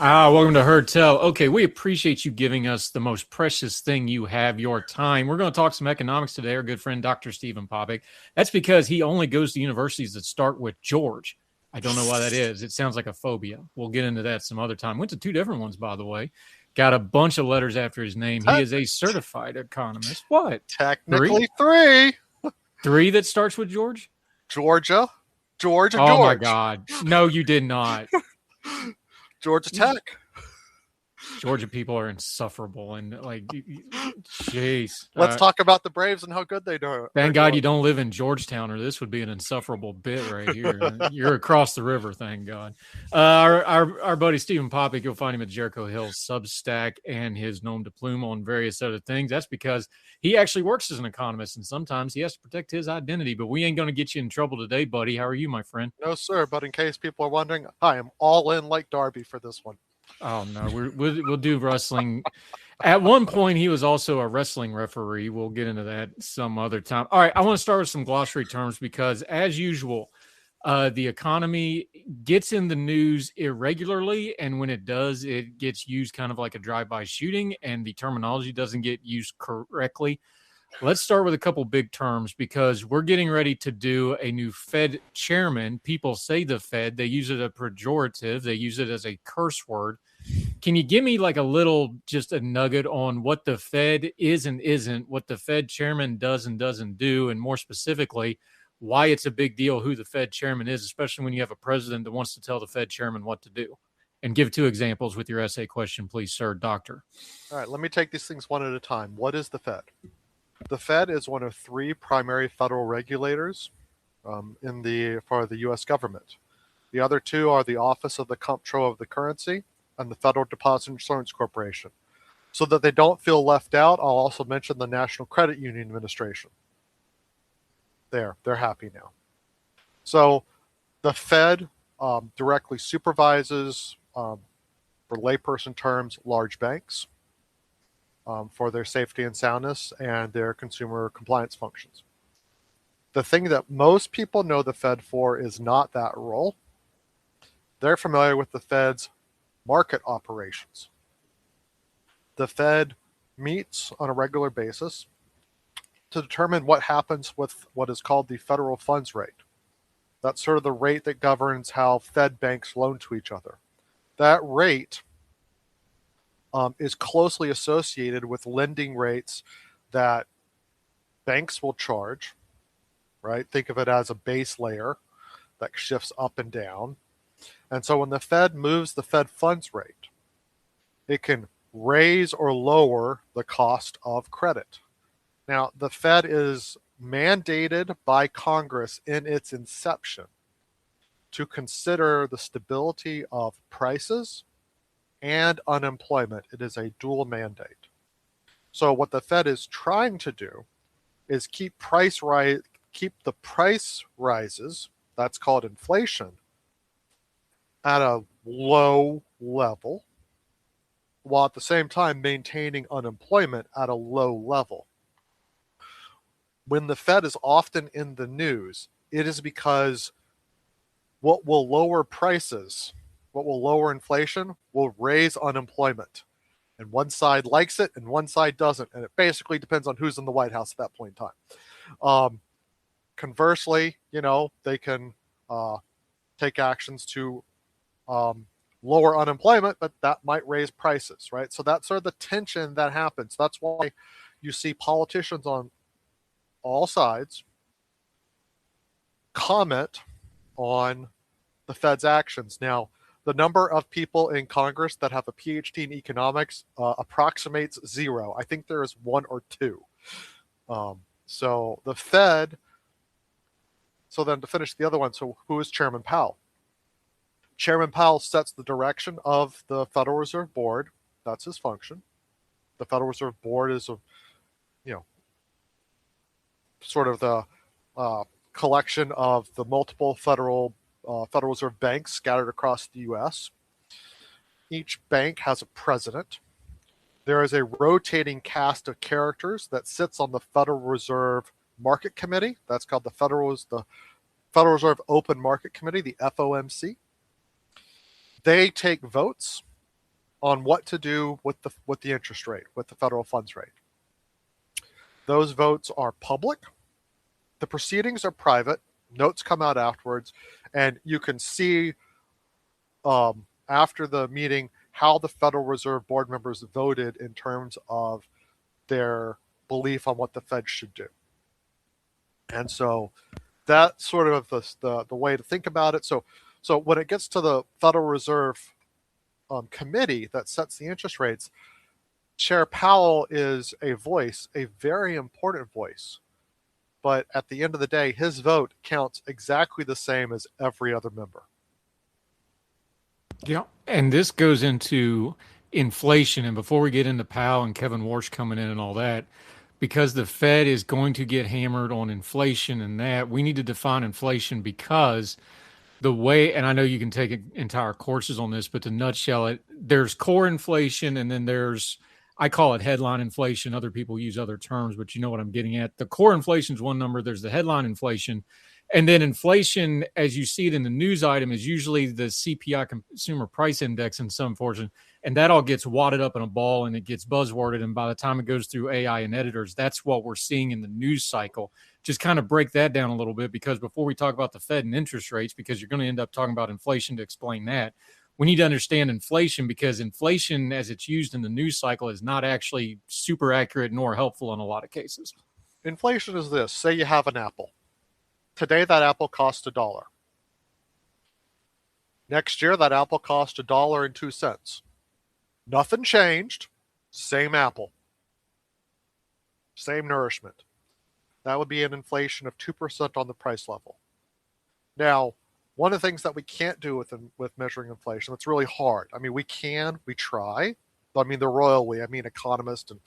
Welcome to Heard Tell. Okay, we appreciate you giving us the most precious thing you have, your time. We're going to talk some economics today. Our good friend, Dr. Stephen Popick. That's because he only goes to universities that start with George. I don't know why that is. It sounds like a phobia. We'll get into that some other time. Went to two different ones, by the way. Got a bunch of letters after his name. He is a certified economist. What? Technically three. Three that starts with George? Georgia. Oh, my God. No, you did not. Georgia Tech. Georgia people are insufferable, and jeez. Let's talk about the Braves and how good they do. Thank God you don't live in Georgetown, or this would be an insufferable bit right here. You're across the river, thank God. Our buddy Stephen Popick, you'll find him at Jericho Hill's Substack and his nom de plume on various other things. That's because he actually works as an economist, and sometimes he has to protect his identity. But we ain't going to get you in trouble today, buddy. How are you, my friend? No, sir. But in case people are wondering, I am all in like Darby for this one. Oh, no, we'll do wrestling. At one point, he was also a wrestling referee. We'll get into that some other time. All right, I want to start with some glossary terms because, as usual, the economy gets in the news irregularly, and when it does, it gets used kind of like a drive-by shooting, and the terminology doesn't get used correctly. Let's start with a couple big terms because we're getting ready to do a new Fed chairman. People say the Fed. They use it as a pejorative. They use it as a curse word. Can you give me like just a nugget on what the Fed is and isn't, what the Fed chairman does and doesn't do, and more specifically, why it's a big deal who the Fed chairman is, especially when you have a president that wants to tell the Fed chairman what to do? And give two examples with your essay question, please, sir, doctor. All right, let me take these things one at a time. What is the Fed? The Fed is one of three primary federal regulators for the U.S. government. The other two are the Office of the Comptroller of the Currency and the Federal Deposit Insurance Corporation. So that they don't feel left out, I'll also mention the National Credit Union Administration. They're happy now. So the Fed directly supervises, for layperson terms, large banks. For their safety and soundness and their consumer compliance functions. The thing that most people know the Fed for is not that role. They're familiar with the Fed's market operations. The Fed meets on a regular basis to determine what happens with what is called the federal funds rate. That's sort of the rate that governs how Fed banks loan to each other. That rate is closely associated with lending rates that banks will charge, right? Think of it as a base layer that shifts up and down. And so when the Fed moves the Fed funds rate, it can raise or lower the cost of credit. Now, the Fed is mandated by Congress in its inception to consider the stability of prices and unemployment. It is a dual mandate. So what the Fed is trying to do is keep the price rises, that's called inflation, at a low level, while at the same time maintaining unemployment at a low level. When the Fed is often in the news, it is because what will lower prices, what will lower inflation, will raise unemployment. And one side likes it and one side doesn't. And it basically depends on who's in the White House at that point in time. Conversely, they can take actions to lower unemployment, but that might raise prices, right? So that's sort of the tension that happens. That's why you see politicians on all sides comment on the Fed's actions. Now, the number of people in Congress that have a PhD in economics approximates zero. I think there is one or two. So the Fed, so then to finish the other one, so who is Chairman Powell? Chairman Powell sets the direction of the Federal Reserve Board. That's his function. The Federal Reserve Board is sort of the collection of the multiple Federal Reserve banks scattered across the U.S. Each bank has a president. There is a rotating cast of characters that sits on the Federal Reserve Market Committee. That's called the Federal Reserve Open Market Committee, the FOMC. They take votes on what to do with the interest rate, with the federal funds rate. Those votes are public. The proceedings are private. Notes come out afterwards, and you can see after the meeting how the Federal Reserve Board members voted in terms of their belief on what the Fed should do. And so that's sort of the way to think about it. So when it gets to the Federal Reserve committee that sets the interest rates, Chair Powell is a voice, a very important voice. But at the end of the day, his vote counts exactly the same as every other member. Yeah, and this goes into inflation. And before we get into Powell and Kevin Warsh coming in and all that, because the Fed is going to get hammered on inflation and that, we need to define inflation because the way, and I know you can take entire courses on this, but to nutshell it, there's core inflation and then there's, I call it headline inflation. Other people use other terms, but you know what I'm getting at. The core inflation is one number. There's the headline inflation. And then inflation, as you see it in the news item, is usually the CPI Consumer Price Index in some portion. And that all gets wadded up in a ball and it gets buzzworded. And by the time it goes through AI and editors, that's what we're seeing in the news cycle. Just kind of break that down a little bit, because before we talk about the Fed and interest rates, because you're going to end up talking about inflation to explain that, we need to understand inflation, because inflation as it's used in the news cycle is not actually super accurate nor helpful in a lot of cases. Inflation is this. Say you have an apple. Today, that apple costs $1. Next year, that apple costs $1.02. Nothing changed. Same apple. Same nourishment. That would be an inflation of 2% on the price level. Now, one of the things that we can't do with measuring inflation, it's really hard. I mean, we try. I mean, the royal we, I mean economists and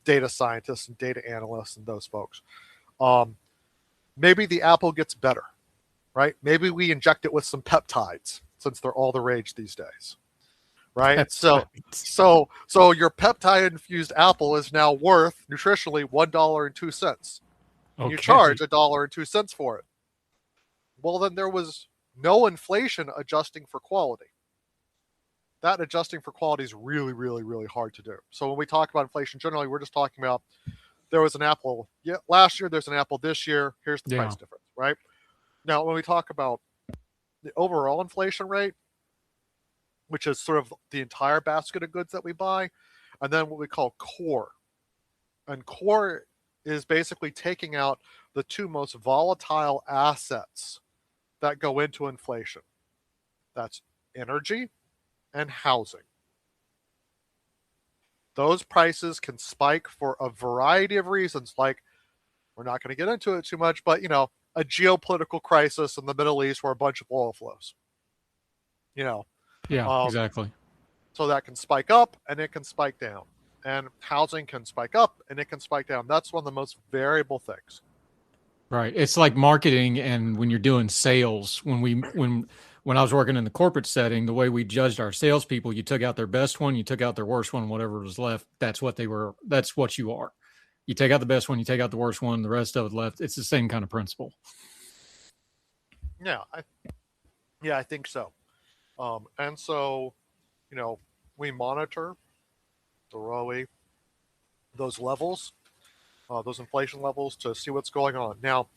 data scientists and data analysts and those folks. Maybe the apple gets better, right? Maybe we inject it with some peptides, since they're all the rage these days, right? So your peptide-infused apple is now worth nutritionally $1.02. And you charge $1.02 for it. Well, then there was no inflation adjusting for quality. That adjusting for quality is really, really, really hard to do. So when we talk about inflation, generally, we're just talking about there was an apple last year, there's an apple this year, here's the price difference, right? Now, when we talk about the overall inflation rate, which is sort of the entire basket of goods that we buy, and then what we call core. And core is basically taking out the two most volatile assets that go into inflation. That's energy and housing. Those prices can spike for a variety of reasons, like, we're not going to get into it too much, but, a geopolitical crisis in the Middle East where a bunch of oil flows. Yeah, exactly. So that can spike up and it can spike down. And housing can spike up and it can spike down. That's one of the most variable things. Right. It's like marketing, and when you're doing sales, when I was working in the corporate setting, the way we judged our salespeople, you took out their best one, you took out their worst one, whatever was left, that's what they were. That's what you are. You take out the best one, you take out the worst one, the rest of it left. It's the same kind of principle. Yeah, I think so. And so, we monitor the ROE, those levels, those inflation levels, to see what's going on. Now,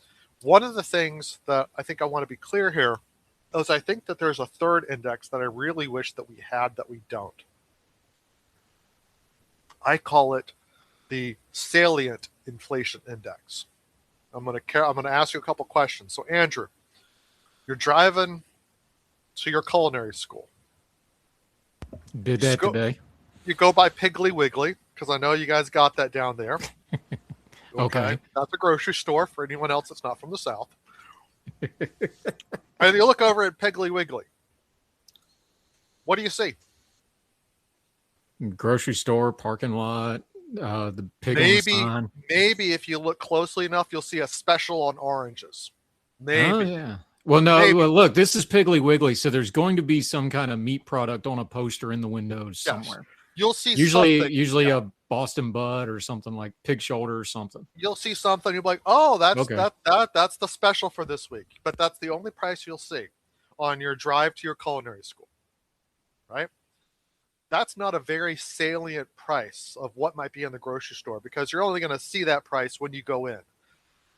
one of the things that I think I want to be clear here is I think that there's a third index that I really wish that we had that we don't. I call it the salient inflation index. I'm going to ask you a couple questions. So, Andrew, you're driving to your culinary school. Did that today. You go by Piggly Wiggly, because I know you guys got that down there. Okay. That's a grocery store for anyone else that's not from the South. And you look over at Piggly Wiggly. What do you see? Grocery store, parking lot, the pig sign. Maybe if you look closely enough, you'll see a special on oranges. Maybe. Oh, yeah. Well, no, well, look, this is Piggly Wiggly, so there's going to be some kind of meat product on a poster in the windows somewhere. Yes. You'll see usually a Boston butt or something, like pig shoulder or something. You'll see something, you'll be like, oh, that's the special for this week. But that's the only price you'll see on your drive to your culinary school, right? that's not a very salient price of what might be in the grocery store, because you're only going to see that price when you go in.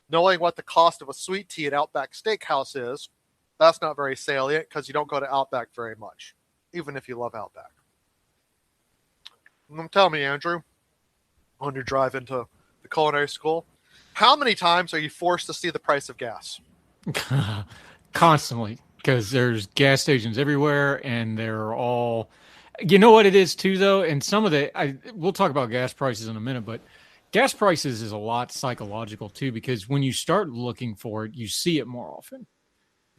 Knowing what the cost of a sweet tea at Outback Steakhouse is, that's not very salient because you don't go to Outback very much, even if you love Outback. Tell me, Andrew, on your drive into the culinary school, how many times are you forced to see the price of gas? Constantly, because there's gas stations everywhere, and they're all. You know what it is too, though, and some of we'll talk about gas prices in a minute, but gas prices is a lot psychological too, because when you start looking for it, you see it more often.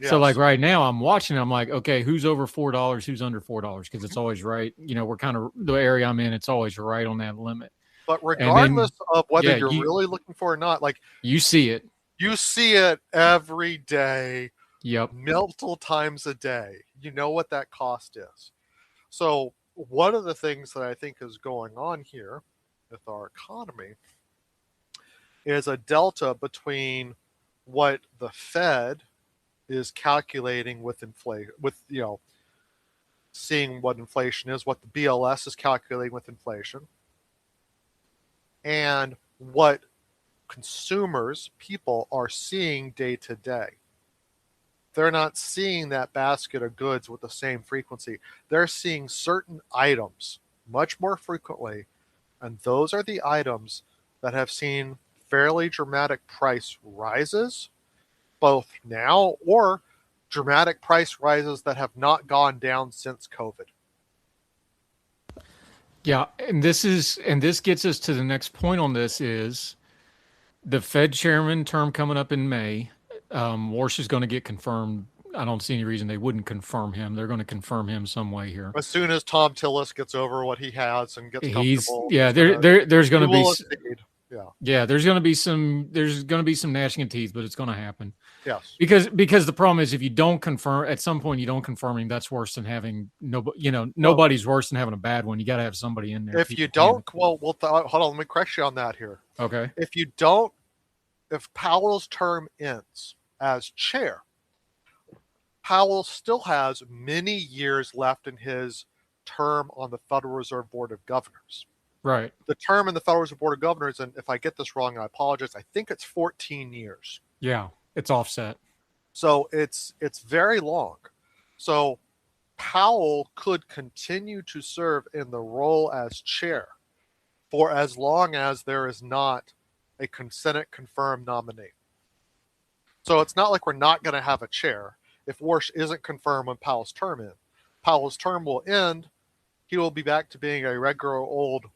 So like Yes. right now, I'm watching. I'm like, okay, who's over $4? Who's under $4? Because it's always right. We're kind of the area I'm in. It's always right on that limit. But And regardless then, of whether yeah, you're really looking for it or not, like, you see it. you see it every day, Yep. multiple times a day. You know what that cost is. So one of the things that I think is going on here with our economy is a delta between what the Fed is calculating with inflation, with seeing what inflation is, what the BLS is calculating with inflation, and what consumers, people, are seeing day to day. They're not seeing that basket of goods with the same frequency. They're seeing certain items much more frequently, and those are the items that have seen fairly dramatic price rises, both now or dramatic price rises that have not gone down since COVID. Yeah, and this gets us to the next point on this is the Fed chairman term coming up in May. Warsh is going to get confirmed. I don't see any reason they wouldn't confirm him. They're going to confirm him some way here. As soon as Tom Tillis gets over what he has and gets comfortable, there's going to he be will exceed. Yeah. yeah, there's going to be some gnashing of teeth, but it's going to happen. Yes. Because the problem is if you don't confirm at some point you don't confirm him, that's worse than having nobody's worse than having a bad one. You got to have somebody in there. If you don't, hold on, let me correct you on that here. Okay. If Powell's term ends as chair, Powell still has many years left in his term on the Federal Reserve Board of Governors. Right. The term in the Federal Reserve Board of Governors, and if I get this wrong, I apologize, I think it's 14 years. Yeah, it's offset. So it's very long. So Powell could continue to serve in the role as chair for as long as there is not a Senate confirmed nominee. So it's not like we're not going to have a chair if Warsh isn't confirmed when Powell's term ends. Powell's term will end. He will be back to being a regular old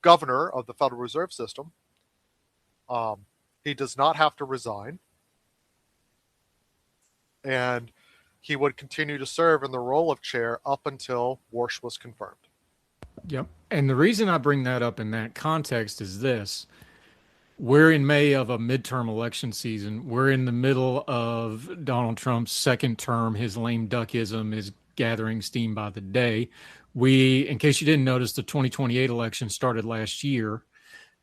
governor of the Federal Reserve System. He does not have to resign. And he would continue to serve in the role of chair up until Warsh was confirmed. Yep. And the reason I bring that up in that context is this. We're in May of a midterm election season. We're in the middle of Donald Trump's second term. His lame duckism is gathering steam by the day. In case you didn't notice, the 2028 election started last year.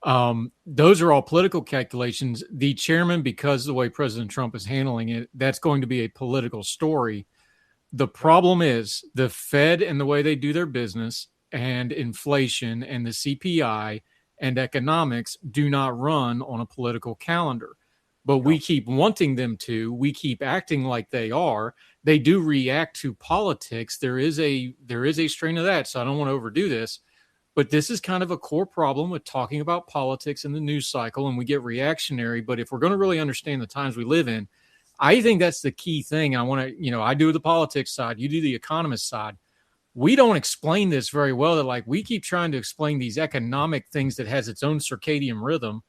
Those are all political calculations. The chairman, because of the way President Trump is handling it, that's going to be a political story. The problem is the Fed and the way they do their business and inflation and the CPI and economics do not run on a political calendar. But we keep wanting them to. We keep acting like they are. They do react to politics. There is a strain of that. So I don't want to overdo this. But this is kind of a core problem with talking about politics in the news cycle, and we get reactionary. But if we're going to really understand the times we live in, I think that's the key thing. I do the politics side, you do the economist side. We don't explain this very well. That like we keep trying to explain these economic things that has its own circadian rhythm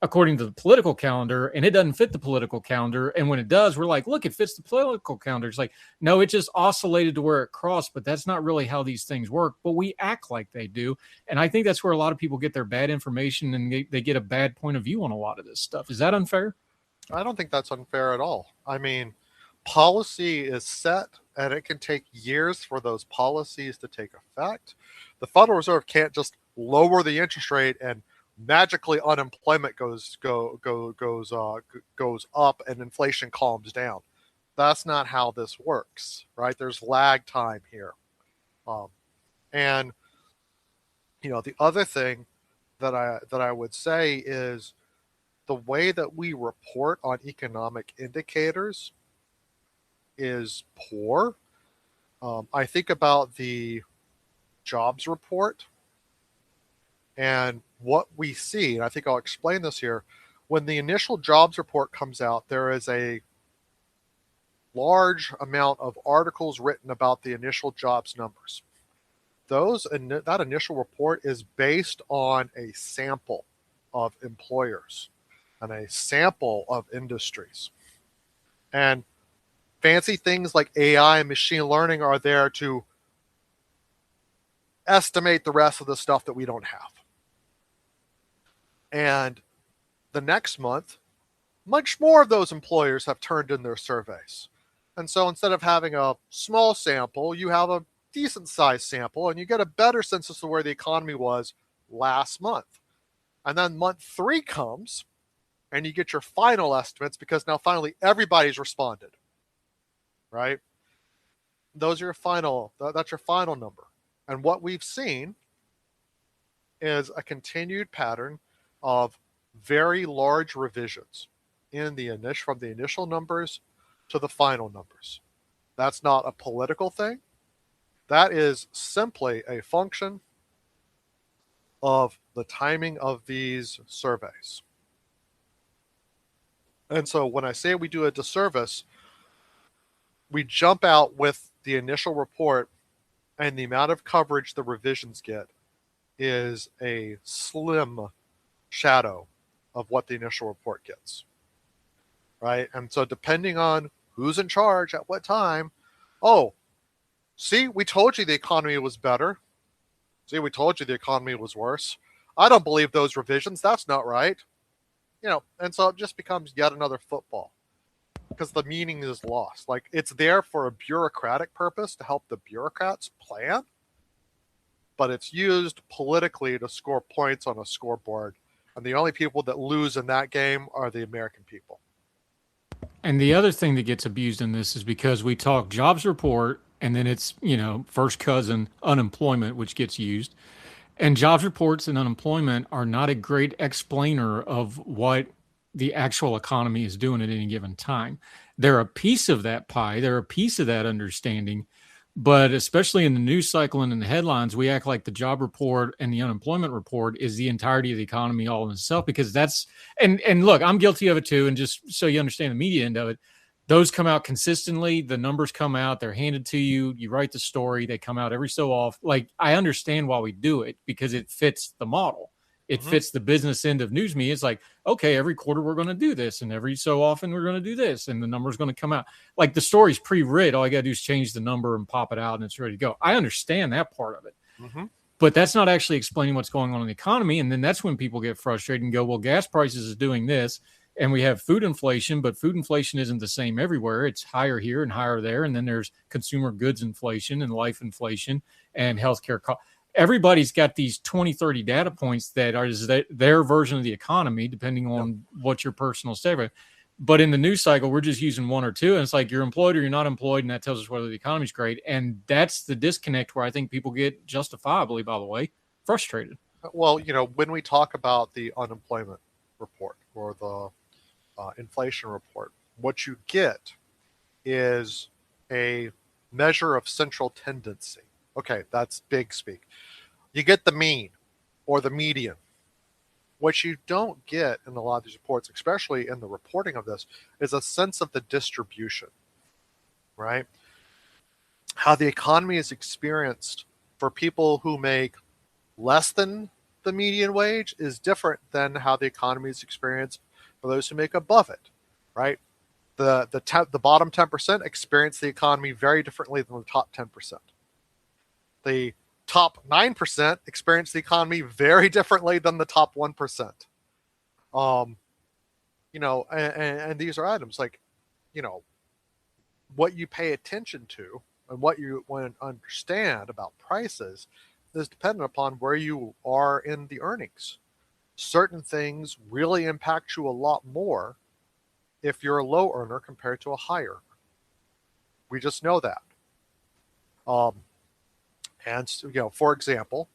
according to the political calendar, and it doesn't fit the political calendar. And when it does, we're like, look, it fits the political calendar. It's like, no, it just oscillated to where it crossed, but that's not really how these things work. But we act like they do. And I think that's where a lot of people get their bad information and they get a bad point of view on a lot of this stuff. Is that unfair? I don't think that's unfair at all. I mean, policy is set, and it can take years for those policies to take effect. The Federal Reserve can't just lower the interest rate and magically unemployment goes up and inflation calms down. That's not how this works, right? There's lag time here, And the other thing that I would say is the way that we report on economic indicators is poor. I think about the jobs report and what we see, and I think I'll explain this here. When the initial jobs report comes out, there is a large amount of articles written about the initial jobs numbers. That initial report is based on a sample of employers and a sample of industries. And fancy things like AI and machine learning are there to estimate the rest of the stuff that we don't have. And the next month, much more of those employers have turned in their surveys. And so instead of having a small sample, you have a decent sized sample and you get a better sense of where the economy was last month. And then month 3 comes and you get your final estimates because now finally everybody's responded, right? That's your final number. And what we've seen is a continued pattern of very large revisions from the initial numbers to the final numbers. That's not a political thing. That is simply a function of the timing of these surveys. And so when I say we do a disservice, we jump out with the initial report, and the amount of coverage the revisions get is a slim shadow of what the initial report gets, right? And so depending on who's in charge at what time, see, we told you the economy was better. See, we told you the economy was worse. I don't believe those revisions. That's not right. And so it just becomes yet another football because the meaning is lost. Like, it's there for a bureaucratic purpose to help the bureaucrats plan, but it's used politically to score points on a scoreboard. And the only people that lose in that game are the American people. And the other thing that gets abused in this is because we talk jobs report and then it's, first cousin unemployment, which gets used. And jobs reports and unemployment are not a great explainer of what the actual economy is doing at any given time. They're a piece of that pie, they're a piece of that understanding. But especially in the news cycle and in the headlines, we act like the job report and the unemployment report is the entirety of the economy all in itself, because that's, and look, I'm guilty of it too. And just so you understand the media end of it, those come out consistently. The numbers come out, they're handed to you. You write the story, they come out every so often. Like, I understand why we do it because it fits the model. It fits the business end of news media. It's like, okay, every quarter we're going to do this, and every so often we're going to do this, and the number's going to come out. Like, the story's pre-writ. All you got to do is change the number and pop it out, and it's ready to go. I understand that part of it. But that's not actually explaining what's going on in the economy. And then that's when people get frustrated and go, well, gas prices is doing this, and we have food inflation, but food inflation isn't the same everywhere. It's higher here and higher there. And then there's consumer goods inflation and life inflation and healthcare costs. Everybody's got these 20, 30 data points that are their version of the economy, depending on what your personal statement. But in the news cycle, we're just using one or two. And it's like, you're employed or you're not employed. And that tells us whether the economy's great. And that's the disconnect where I think people get, justifiably, by the way, frustrated. Well, when we talk about the unemployment report or the inflation report, what you get is a measure of central tendency. Okay, that's big speak. You get the mean or the median. What you don't get in a lot of these reports, especially in the reporting of this, is a sense of the distribution, right? How the economy is experienced for people who make less than the median wage is different than how the economy is experienced for those who make above it, right? The bottom 10% experience the economy very differently than the top 10%. The top 9% experience the economy very differently than the top 1%. And these are items like, what you pay attention to and what you want to understand about prices is dependent upon where you are in the earnings. Certain things really impact you a lot more if you're a low earner compared to a higher earner. We just know that. And for example,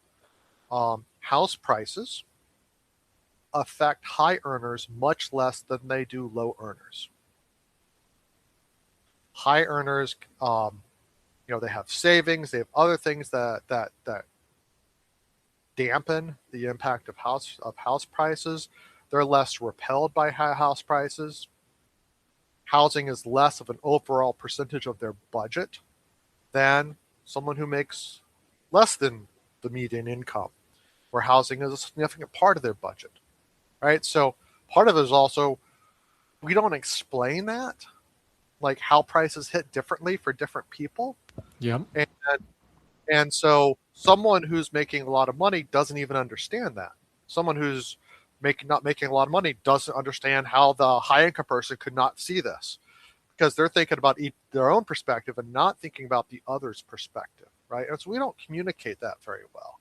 house prices affect high earners much less than they do low earners. High earners, they have savings, they have other things that dampen the impact of house prices. They're less repelled by high house prices. Housing is less of an overall percentage of their budget than someone who makes less than the median income, where housing is a significant part of their budget, right? So part of it is also, we don't explain that, like how prices hit differently for different people. Yeah. And so someone who's making a lot of money doesn't even understand that. Someone who's not making a lot of money doesn't understand how the high income person could not see this, because they're thinking about their own perspective and not thinking about the other's perspective, right? And so we don't communicate that very well.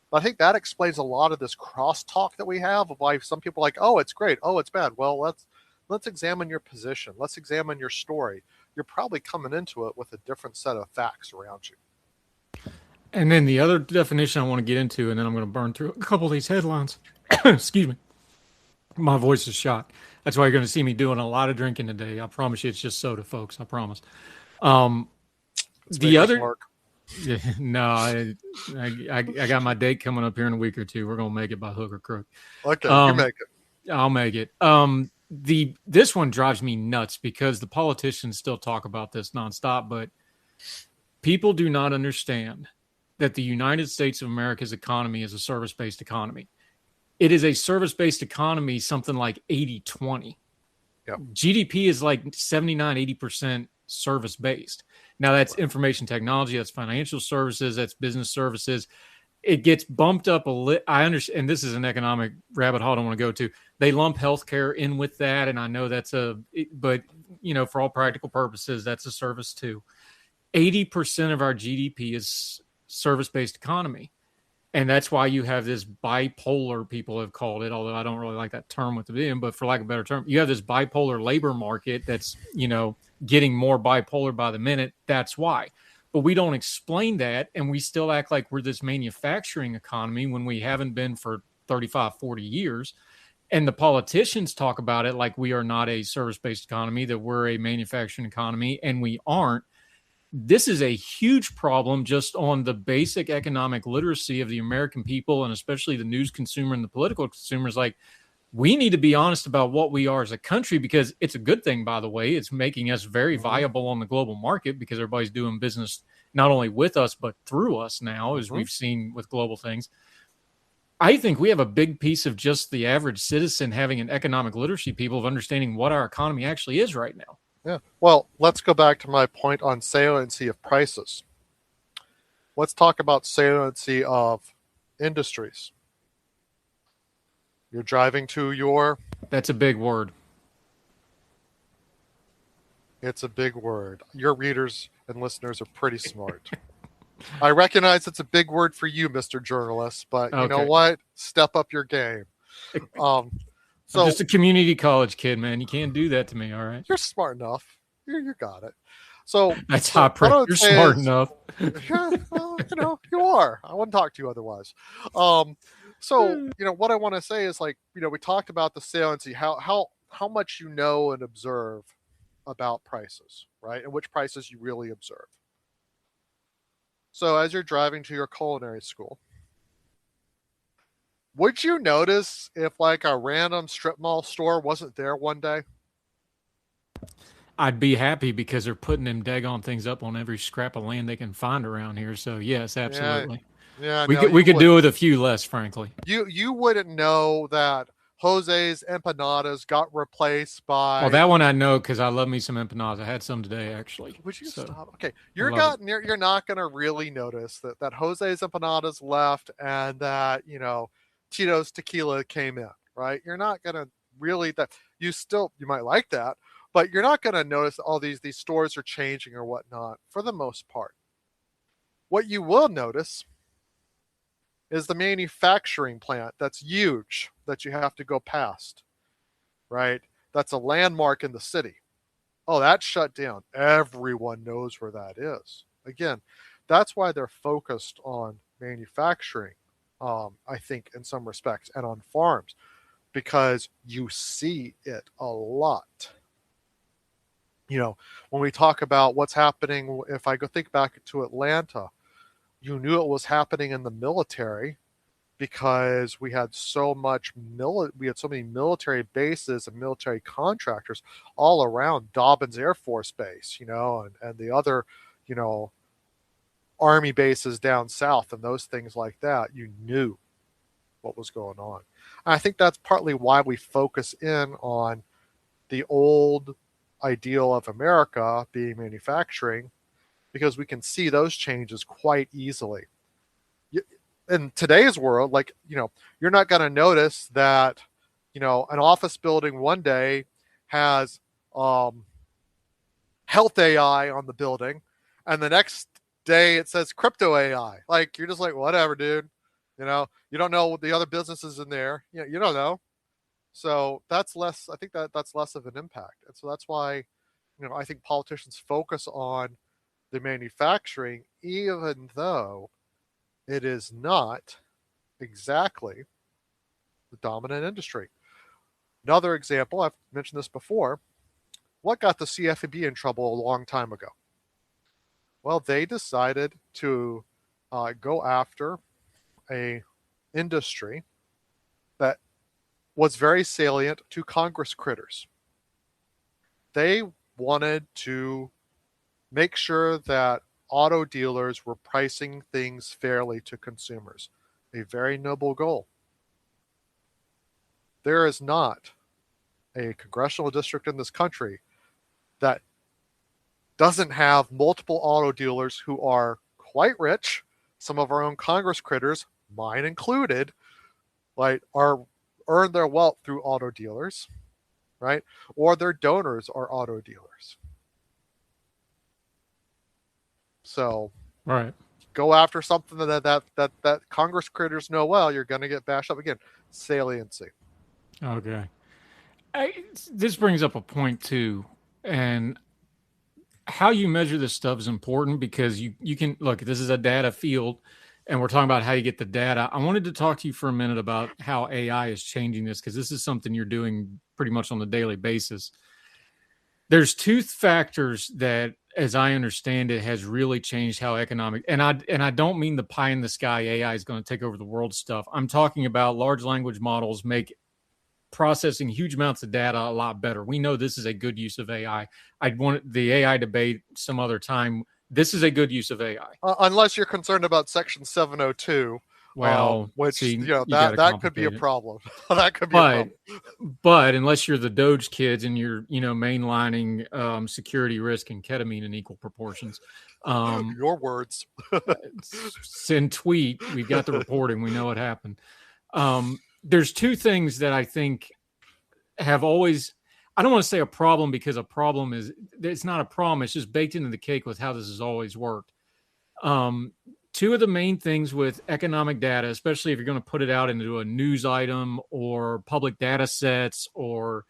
But I think that explains a lot of this crosstalk that we have of why some people are like, oh, it's great, oh, it's bad. Well, let's examine your position. Let's examine your story. You're probably coming into it with a different set of facts around you. And then the other definition I want to get into, and then I'm going to burn through a couple of these headlines. Excuse me. My voice is shot. That's why you're going to see me doing a lot of drinking today. I promise you, it's just soda, folks. I promise. The other, no, I got my date coming up here in a week or two. We're going to make it by hook or crook. Okay, you make it. I'll make it. This one drives me nuts because the politicians still talk about this nonstop, but people do not understand that the United States of America's economy is a service-based economy. It is a service-based economy, something like 80-20. Yep. GDP is like 79-80% service-based. Now, that's information technology, that's financial services, that's business services. It gets bumped up a little. I understand, and this is an economic rabbit hole I don't want to go to. They lump healthcare in with that, and I know but for all practical purposes, that's a service too. 80% of our GDP is service-based economy. And that's why you have this bipolar, people have called it, although I don't really like that term with the being, but for lack of a better term, you have this bipolar labor market that's, getting more bipolar by the minute. That's why. But we don't explain that, and we still act like we're this manufacturing economy when we haven't been for 35, 40 years. And the politicians talk about it like we are not a service-based economy, that we're a manufacturing economy, and we aren't. This is a huge problem just on the basic economic literacy of the American people, and especially the news consumer and the political consumers. Like, we need to be honest about what we are as a country, because it's a good thing, by the way. It's making us very viable on the global market because everybody's doing business not only with us, but through us now, as we've seen with global things. I think we have a big piece of just the average citizen having an economic literacy, people, of understanding what our economy actually is right now. Yeah. Well, let's go back to my point on saliency of prices. Let's talk about saliency of industries. You're driving to your... That's a big word. It's a big word. Your readers and listeners are pretty smart. I recognize it's a big word for you, Mr. Journalist, but you know what? Step up your game. So, I'm just a community college kid, man. You can't do that to me, all right? You're smart enough. You got it. So that's hot praise. You're smart enough. Yeah, well, you are. I wouldn't talk to you otherwise. So what I want to say is, like, we talked about the saliency, how much you know and observe about prices, right? And which prices you really observe. So as you're driving to your culinary school, would you notice if like a random strip mall store wasn't there one day? I'd be happy, because they're putting them daggone things up on every scrap of land they can find around here. So yes, absolutely. Yeah, we could do with a few less, frankly. You wouldn't know that Jose's empanadas got replaced by... Well, that one I know, because I love me some empanadas. I had some today, actually. Would you stop? Okay, you're not going to really notice that Jose's empanadas left and that Tito's tequila came in, right? You're not going to really... You might like that, but you're not going to notice all these stores are changing or whatnot for the most part. What you will notice is the manufacturing plant that's huge that you have to go past, right? That's a landmark in the city. Oh, that's shut down. Everyone knows where that is. Again, that's why they're focused on manufacturing, I think, in some respects, and on farms, because you see it a lot. When we talk about what's happening, if I go think back to Atlanta, you knew it was happening in the military because we had so many military bases and military contractors all around Dobbins Air Force Base, and the other, you know, army bases down south and those things like that. You knew what was going on. And I think that's partly why we focus in on the old ideal of America being manufacturing, because we can see those changes quite easily. In today's world, you're not going to notice that, an office building one day has health AI on the building, and the next day it says crypto AI. Like, you're just like, whatever, dude. You don't know what the other businesses in there. You don't know. So that's less. I think that's less of an impact, and so that's why, I think politicians focus on the manufacturing, even though it is not exactly the dominant industry. Another example, I've mentioned this before. What got the CFPB in trouble a long time ago? Well, they decided to go after a industry that was very salient to Congress critters. They wanted to make sure that auto dealers were pricing things fairly to consumers. A very noble goal. There is not a congressional district in this country that doesn't have multiple auto dealers who are quite rich. Some of our own Congress critters, mine included, earn their wealth through auto dealers, right? Or their donors are auto dealers. So, right, go after something that Congress critters know well, you're going to get bashed up again. Saliency. okay. This brings up a point too, and how you measure this stuff is important, because you can look. This is a data field, and we're talking about how you get the data. I wanted to talk to you for a minute about how AI is changing this, because this is something you're doing pretty much on a daily basis. There's two factors that, as I understand it, has really changed how economic, and I don't mean the pie in the sky AI is going to take over the world stuff. I'm talking about large language models make processing huge amounts of data a lot better. We know this is a good use of AI. I'd want the AI debate some other time. This is a good use of AI. Unless you're concerned about Section 702, Well, which see, that could be a problem. That could be a problem. But unless you're the Doge kids and you're mainlining security risk and ketamine in equal proportions, your words. send tweet. We've got the reporting. We know what happened. There's two things that I think have always, I don't want to say a problem, because a problem it's not a problem. It's just baked into the cake with how this has always worked. Two of the main things with economic data, especially if you're going to put it out into a news item or public data sets, or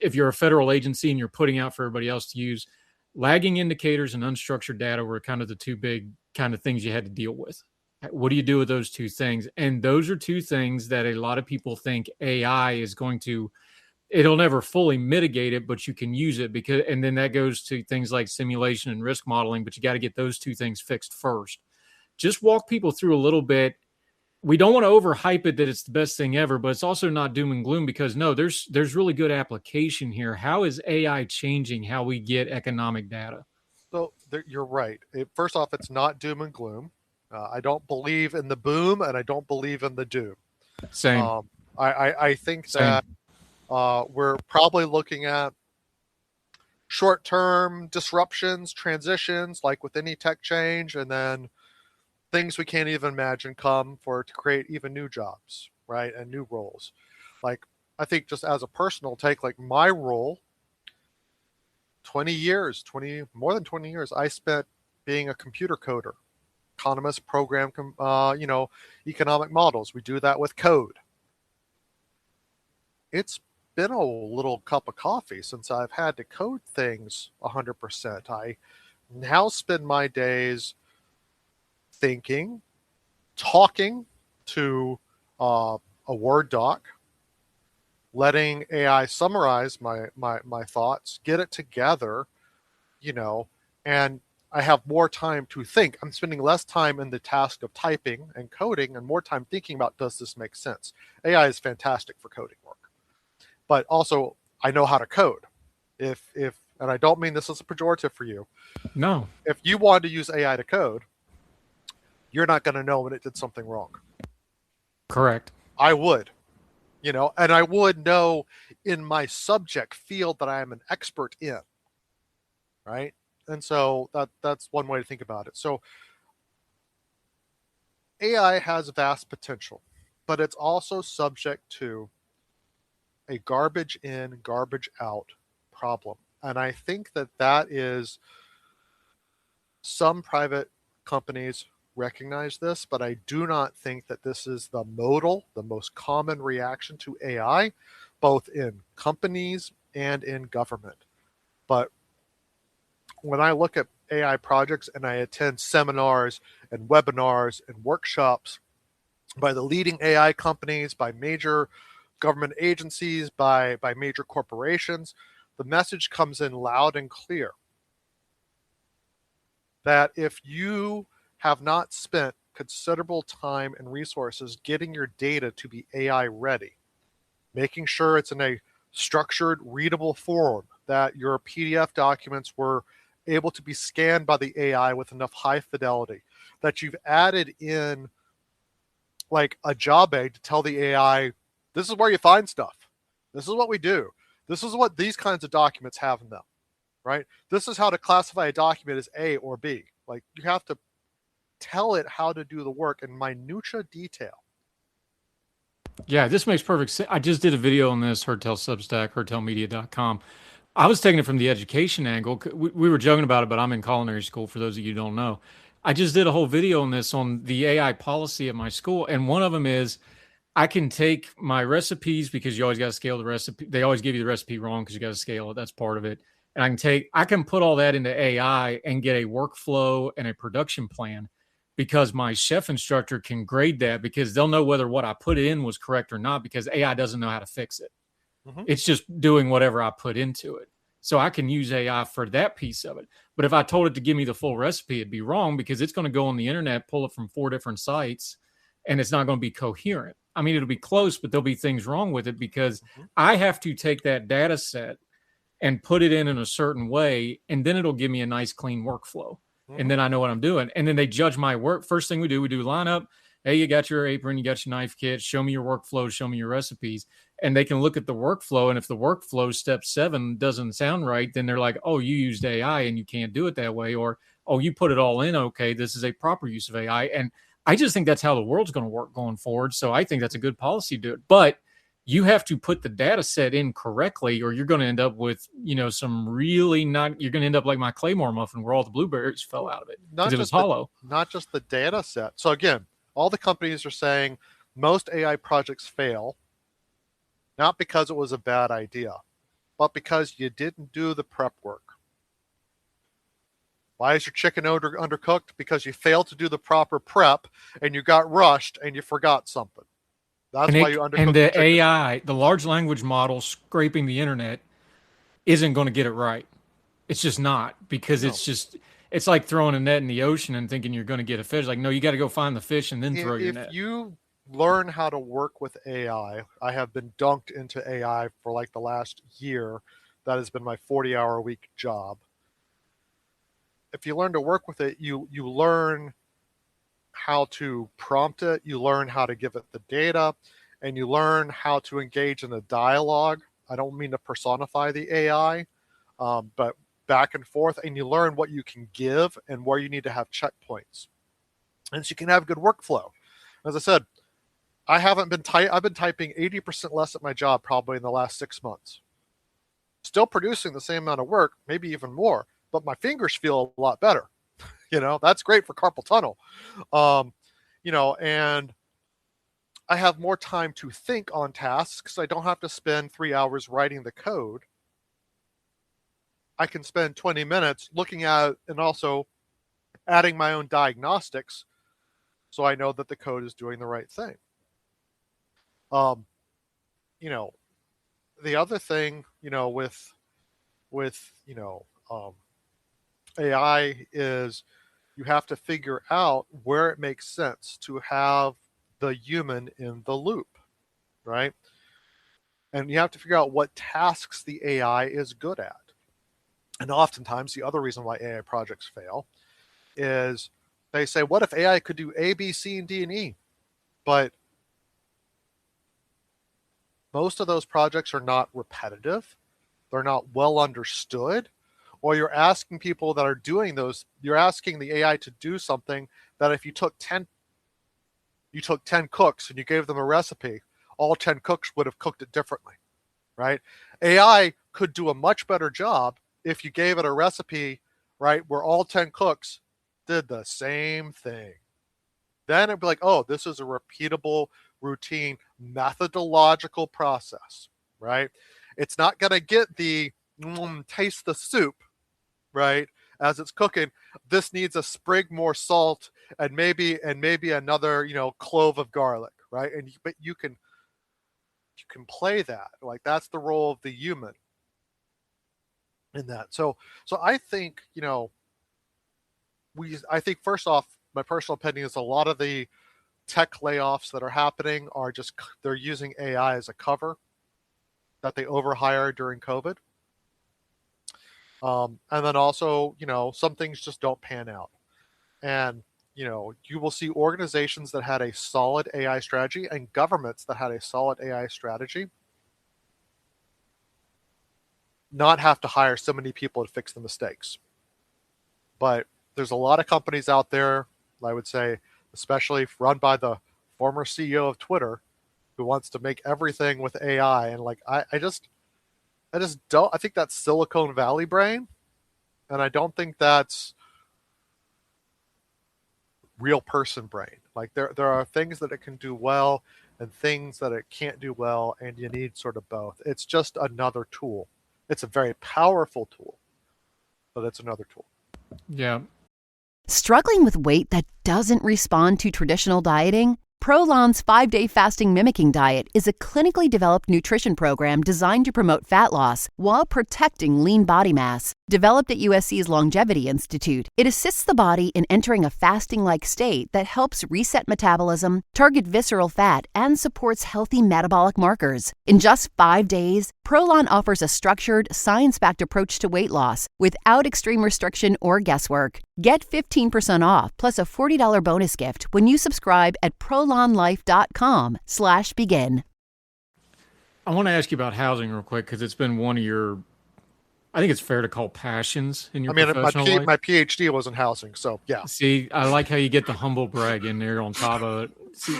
if you're a federal agency and you're putting out for everybody else to use, lagging indicators and unstructured data were kind of the two big kind of things you had to deal with. What do you do with those two things? And those are two things that a lot of people think AI is going to, it'll never fully mitigate it, but you can use it, because, and then that goes to things like simulation and risk modeling, but you got to get those two things fixed first. Just walk people through a little bit. We don't want to overhype it that it's the best thing ever, but it's also not doom and gloom, because no, there's really good application here. How is AI changing how we get economic data? So you're right. First off, it's not doom and gloom. I don't believe in the boom, and I don't believe in the doom. Same. I think that we're probably looking at short-term disruptions, transitions, like with any tech change, and then things we can't even imagine come to create even new jobs, right, and new roles. Like, I think, just as a personal take, like my role, more than 20 years, I spent being a computer coder. Economist, program, economic models. We do that with code. It's been a little cup of coffee since I've had to code things 100%. I now spend my days thinking, talking to a Word doc, letting AI summarize my thoughts, get it together, you know, and I have more time to think. I'm spending less time in the task of typing and coding and more time thinking about, does this make sense? AI is fantastic for coding work, but also I know how to code. If and I don't mean this as a pejorative for you. No. If you wanted to use AI to code, you're not going to know when it did something wrong. Correct. I would, and I would know in my subject field that I am an expert in, right? And so that's one way to think about it. So AI has vast potential, but it's also subject to a garbage in, garbage out problem. And I think that is, some private companies recognize this, but I do not think that this is the most common reaction to AI, both in companies and in government. But when I look at AI projects and I attend seminars and webinars and workshops by the leading AI companies, by major government agencies, by major corporations, the message comes in loud and clear that if you have not spent considerable time and resources getting your data to be AI ready, making sure it's in a structured, readable form, that your PDF documents were able to be scanned by the AI with enough high fidelity, that you've added in like a job aid to tell the AI, this is where you find stuff. This is what we do. This is what these kinds of documents have in them, right? This is how to classify a document as A or B. Like, you have to tell it how to do the work in minutia detail. Yeah, this makes perfect sense. I just did a video on this, Hertel Substack, hertelmedia.com. I was taking it from the education angle. We were joking about it, but I'm in culinary school, for those of you who don't know. I just did a whole video on this, on the AI policy at my school. And one of them is, I can take my recipes, because you always got to scale the recipe. They always give you the recipe wrong because you got to scale it. That's part of it. And I can put all that into AI and get a workflow and a production plan, because my chef instructor can grade that, because they'll know whether what I put in was correct or not, because AI doesn't know how to fix it. Mm-hmm. It's just doing whatever I put into it. So I can use AI for that piece of it. But if I told it to give me the full recipe, it'd be wrong, because it's going to go on the internet, pull it from 4 different sites, and it's not going to be coherent. I mean, it'll be close, but there'll be things wrong with it, because I have to take that data set and put it in a certain way, and then it'll give me a nice, clean workflow. And then I know what I'm doing. And then they judge my work. First thing we do lineup. Hey, you got your apron, you got your knife kit, show me your workflow, show me your recipes. And they can look at the workflow. And if the workflow step 7 doesn't sound right, then they're like, oh, you used AI and you can't do it that way. Or, oh, you put it all in. Okay, this is a proper use of AI. And I just think that's how the world's going to work going forward. So I think that's a good policy to do it. But you have to put the data set in correctly, or you're going to end up with, some really not, you're going to end up like my Claymore muffin, where all the blueberries fell out of it because it was hollow. Not just the data set. So again, all the companies are saying most AI projects fail, not because it was a bad idea, but because you didn't do the prep work. Why is your chicken undercooked? Because you failed to do the proper prep, and you got rushed, and you forgot something. That's why you undercooked. And the AI, the large language model scraping the internet, isn't going to get it right. It's just not, because it's like throwing a net in the ocean and thinking you're going to get a fish. Like, no, you got to go find the fish and then throw your net. If you learn how to work with AI, I have been dunked into AI for like the last year. That has been my 40-hour-a-week job. If you learn to work with it, you learn how to prompt it, you learn how to give it the data, and you learn how to engage in a dialogue. I don't mean to personify the AI, but back and forth, and you learn what you can give and where you need to have checkpoints. And so you can have good workflow. As I said, I've been typing 80% less at my job probably in the last 6 months. Still producing the same amount of work, maybe even more, but my fingers feel a lot better. That's great for carpal tunnel. And I have more time to think on tasks because I don't have to spend 3 hours writing the code. I can spend 20 minutes looking at it and also adding my own diagnostics so I know that the code is doing the right thing. Um, you know, the other thing, with AI is you have to figure out where it makes sense to have the human in the loop, right? And you have to figure out what tasks the AI is good at. And oftentimes, the other reason why AI projects fail is they say, what if AI could do A, B, C, and D, and E? But most of those projects are not repetitive. They're not well understood. Or you're asking people that are doing those, you're asking the AI to do something that if you took 10 cooks and you gave them a recipe, all 10 cooks would have cooked it differently, right? AI could do a much better job if you gave it a recipe, right, where all 10 cooks did the same thing. Then it'd be like, oh, this is a repeatable, routine, methodological process, right? It's not going to get the taste the soup, right, as it's cooking. This needs a sprig more salt and maybe another, clove of garlic, right? But you can play that. Like, that's the role of the human in that. So I think, I think first off, my personal opinion is a lot of the tech layoffs that are happening are just, they're using AI as a cover that they overhire during COVID. And then also, some things just don't pan out. And, you will see organizations that had a solid AI strategy and governments that had a solid AI strategy not have to hire so many people to fix the mistakes. But there's a lot of companies out there, I would say, especially run by the former CEO of Twitter, who wants to make everything with AI. And like, I just don't, I think that's Silicon Valley brain. And I don't think that's real person brain. Like, there are things that it can do well and things that it can't do well. And you need sort of both. It's just another tool. It's a very powerful tool, but it's another tool. Yeah. Struggling with weight that doesn't respond to traditional dieting? Prolon's 5-day fasting mimicking diet is a clinically developed nutrition program designed to promote fat loss while protecting lean body mass. Developed at USC's Longevity Institute, it assists the body in entering a fasting-like state that helps reset metabolism, target visceral fat, and supports healthy metabolic markers. In just 5 days, Prolon offers a structured, science-backed approach to weight loss without extreme restriction or guesswork. Get 15% off plus a $40 bonus gift when you subscribe at prolonlife.com/begin. I want to ask you about housing real quick because it's been one of your, I think it's fair to call, passions in your professional life. My PhD was in housing, so yeah. See, I like how you get the humble brag in there on top of it. See,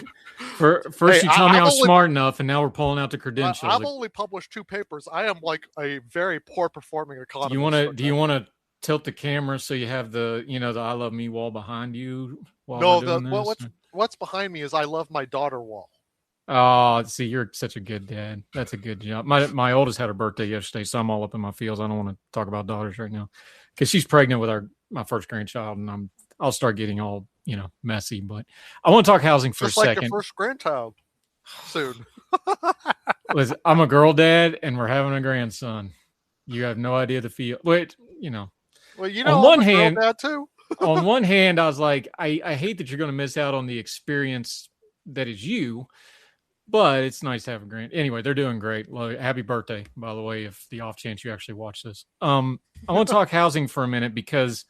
first you tell me I'm smart enough, and now we're pulling out the credentials. I've only published 2 papers. I am like a very poor performing economist. Do you want to tilt the camera so you have the the I love me wall behind you? What's behind me is I love my daughter wall. Oh, see, you're such a good dad. That's a good job. My oldest had her birthday yesterday, so I'm all up in my feels. I don't want to talk about daughters right now because she's pregnant with my first grandchild, and I'll start getting all messy. But I want to talk housing for just a like second. Your first grandchild soon. Listen, I'm a girl dad, and we're having a grandson. You have no idea the feel. Wait, Well, on one hand, girl dad too. on one hand, I was like, I hate that you're going to miss out on the experience that is you. But it's nice to have a grand. Anyway, they're doing great. Happy birthday, by the way, if the off chance you actually watch this. I want to talk housing for a minute because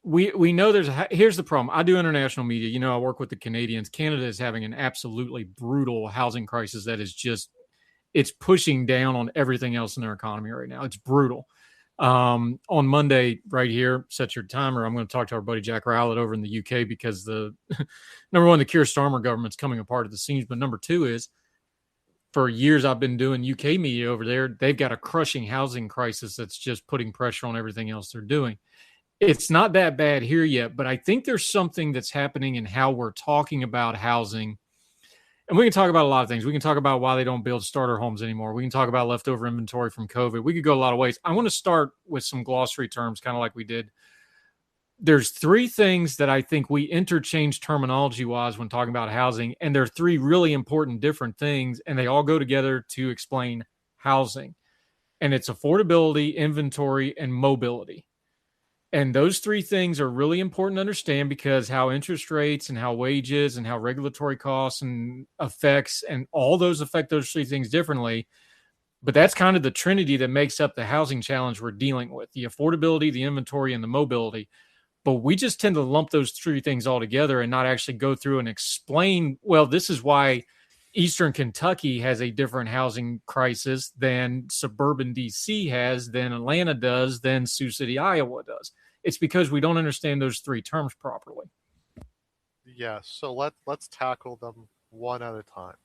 we know here's the problem. I do international media. I work with the Canadians. Canada is having an absolutely brutal housing crisis that is it's pushing down on everything else in their economy right now. It's brutal. On Monday, right here, set your timer. I'm going to talk to our buddy Jack Rowlett over in the UK because the number one, the Keir Starmer government's coming apart at the seams. But number two is, for years I've been doing UK media over there. They've got a crushing housing crisis that's just putting pressure on everything else they're doing. It's not that bad here yet, but I think there's something that's happening in how we're talking about housing. And we can talk about a lot of things. We can talk about why they don't build starter homes anymore. We can talk about leftover inventory from COVID. We could go a lot of ways. I want to start with some glossary terms, kind of like we did there's three things that I think we interchange terminology wise when talking about housing, and they're three really important different things, and they all go together to explain housing. And it's affordability, inventory, and mobility. And those three things are really important to understand, because how interest rates and how wages and how regulatory costs and effects and all those affect those three things differently. But that's kind of the trinity that makes up the housing challenge we're dealing with: the affordability, the inventory, and the mobility. But we just tend to lump those three things all together and not actually go through and explain, well, this is why Eastern Kentucky has a different housing crisis than suburban DC has, than Atlanta does, than Sioux City, Iowa does. It's because we don't understand those three terms properly. Yeah, so let's tackle them one at a time.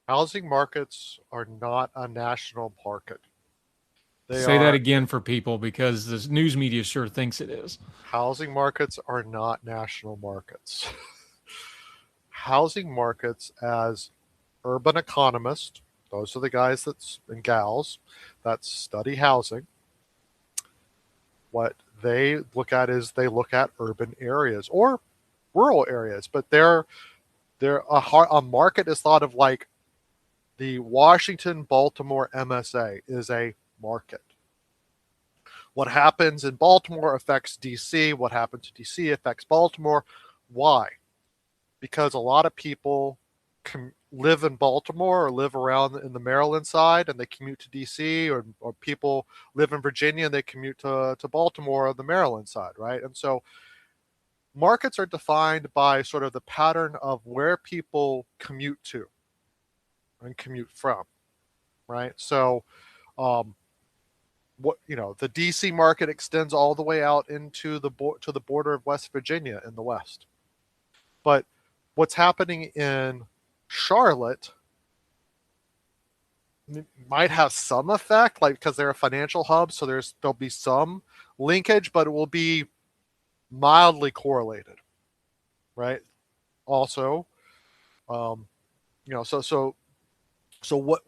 Housing markets are not a national market. Say that again for people, because the news media sure thinks it is. Housing markets are not national markets. Housing markets, as urban economists, those are the guys and gals that study housing, what they look at is they look at urban areas or rural areas, but a market is thought of like the Washington-Baltimore MSA is a market. What happens in Baltimore affects DC. What happens in DC affects Baltimore. Why? Because a lot of people live in Baltimore or live around in the Maryland side and they commute to DC, or people live in Virginia and they commute to Baltimore or the Maryland side, right? And so markets are defined by sort of the pattern of where people commute to and commute from, right? So the DC market extends all the way out into the border of West Virginia in the west. But what's happening in Charlotte might have some effect, like because they're a financial hub, so there'll be some linkage, but it will be mildly correlated, right? Also, so what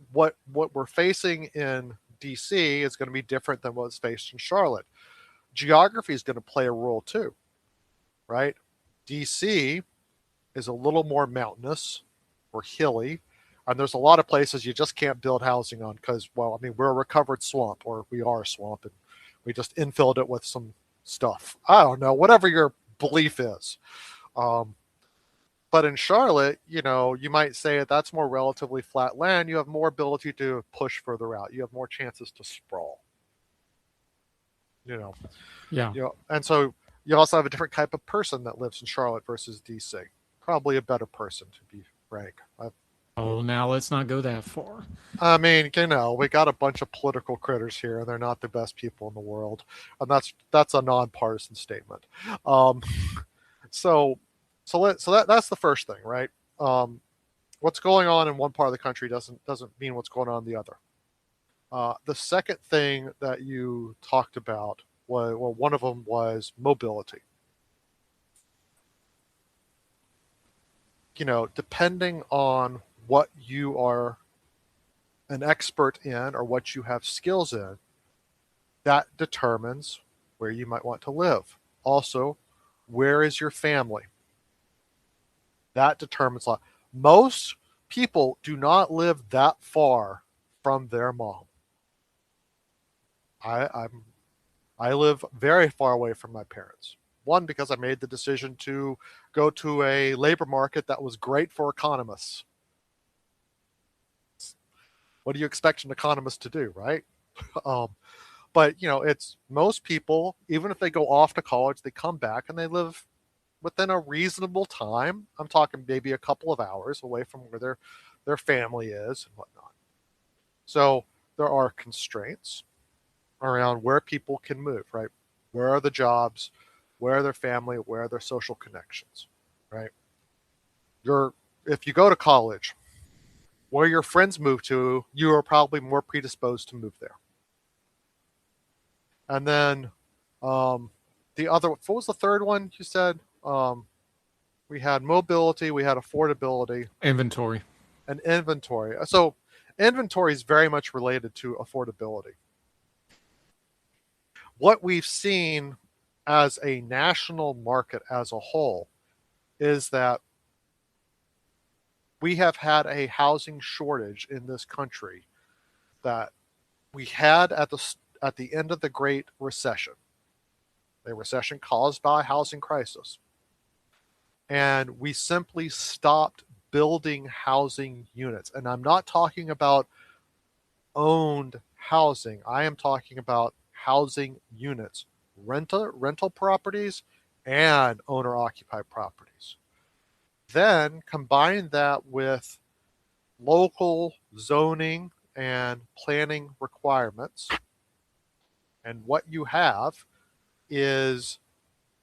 we're facing in DC is going to be different than what's faced in Charlotte. Geography is going to play a role too, right? DC is a little more mountainous or hilly, and there's a lot of places you just can't build housing on because, well, I mean, we're a recovered swamp, or we are a swamp, and we just infilled it with some stuff. I don't know, whatever your belief is. But in Charlotte, you might say that's more relatively flat land. You have more ability to push further out. You have more chances to sprawl. Yeah. And so you also have a different type of person that lives in Charlotte versus DC. Probably a better person, to be frank. Now let's not go that far. I mean, we got a bunch of political critters here, and they're not the best people in the world, and that's a nonpartisan statement. So that's the first thing, right? What's going on in one part of the country doesn't mean what's going on in the other. The second thing that you talked about was, well, one of them was mobility. Depending on what you are an expert in or what you have skills in, that determines where you might want to live. Also, where is your family? That determines a lot. Most people do not live that far from their mom. I live very far away from my parents. One, because I made the decision to go to a labor market that was great for economists. What do you expect an economist to do, right? But it's most people, even if they go off to college, they come back and they live within a reasonable time. I'm talking maybe a couple of hours away from where their family is and whatnot. So there are constraints around where people can move, right? Where are the jobs? Where are their family? Where are their social connections, right? If you go to college, where your friends move to, you are probably more predisposed to move there. And then what was the third one you said? We had mobility, we had affordability. Inventory. And inventory. So inventory is very much related to affordability. What we've seen as a national market as a whole is that we have had a housing shortage in this country that we had at the end of the Great Recession, a recession caused by a housing crisis. And we simply stopped building housing units. And I'm not talking about owned housing. I am talking about housing units, rental properties and owner occupied properties. Then combine that with local zoning and planning requirements. And what you have is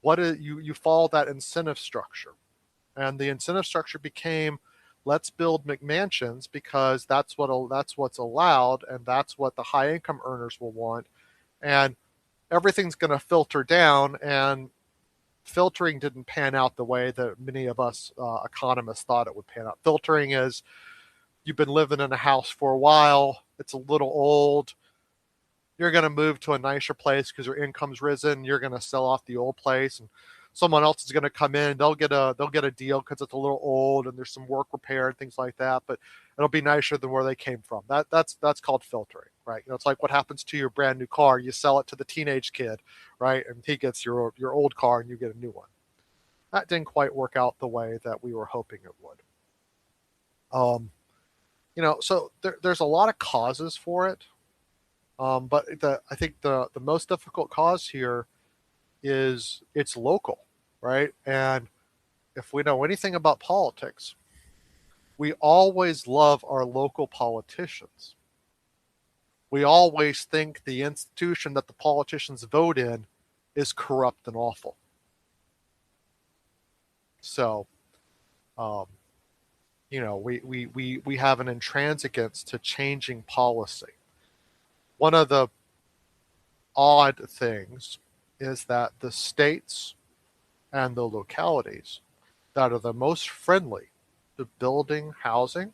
you follow that incentive structure. And the incentive structure became, let's build McMansions because that's what's allowed, and that's what the high income earners will want. And everything's going to filter down, and filtering didn't pan out the way that many of us economists thought it would pan out. Filtering is, you've been living in a house for a while, it's a little old, you're going to move to a nicer place because your income's risen, you're going to sell off the old place, and someone else is going to come in, they'll get a deal because it's a little old and there's some work repair and things like that, but it'll be nicer than where they came from. That's called filtering, right? It's like what happens to your brand new car. You sell it to the teenage kid, right? And he gets your old car and you get a new one. That didn't quite work out the way that we were hoping it would. So there's a lot of causes for it. But I think the most difficult cause here is it's local, right? And if we know anything about politics, we always love our local politicians. We always think the institution that the politicians vote in is corrupt and awful. So, we have an intransigence to changing policy. One of the odd things is that the states and the localities that are the most friendly to building housing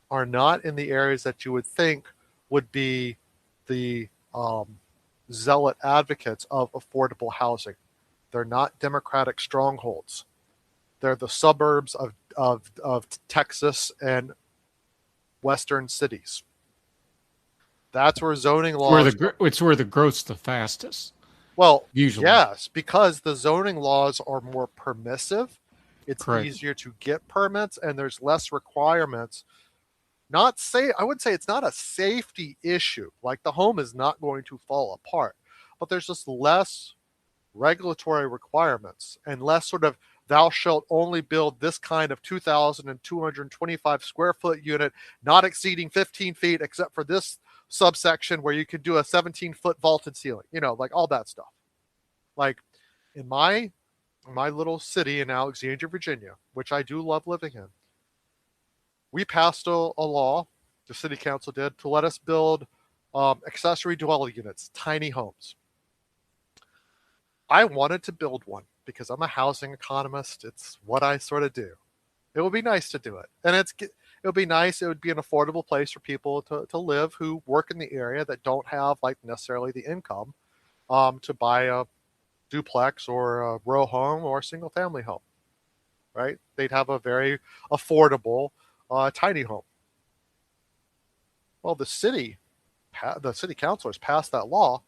are not in the areas that you would think would be the zealot advocates of affordable housing. They're not Democratic strongholds. They're the suburbs of Texas and western cities. That's where zoning laws... It's where the growth's the fastest. Well, usually. Yes, because the zoning laws are more permissive. It's Correct. Easier to get permits, and there's less requirements. I would say it's not a safety issue. Like, the home is not going to fall apart, but there's just less regulatory requirements and less sort of, thou shalt only build this kind of 2,225 square foot unit, not exceeding 15 feet, except for this subsection where you could do a 17-foot vaulted ceiling, like all that stuff. Like in my little city in Alexandria, Virginia, which I do love living in, we passed a law, the city council did, to let us build accessory dwelling units, tiny homes. I wanted to build one because I'm a housing economist. It's what I sort of do. It would be nice to do it. And it would be nice. It would be an affordable place for people to live who work in the area that don't have like necessarily the income to buy a duplex or a row home or a single family home, right? They'd have a very affordable tiny home. Well, the city councilors passed that law,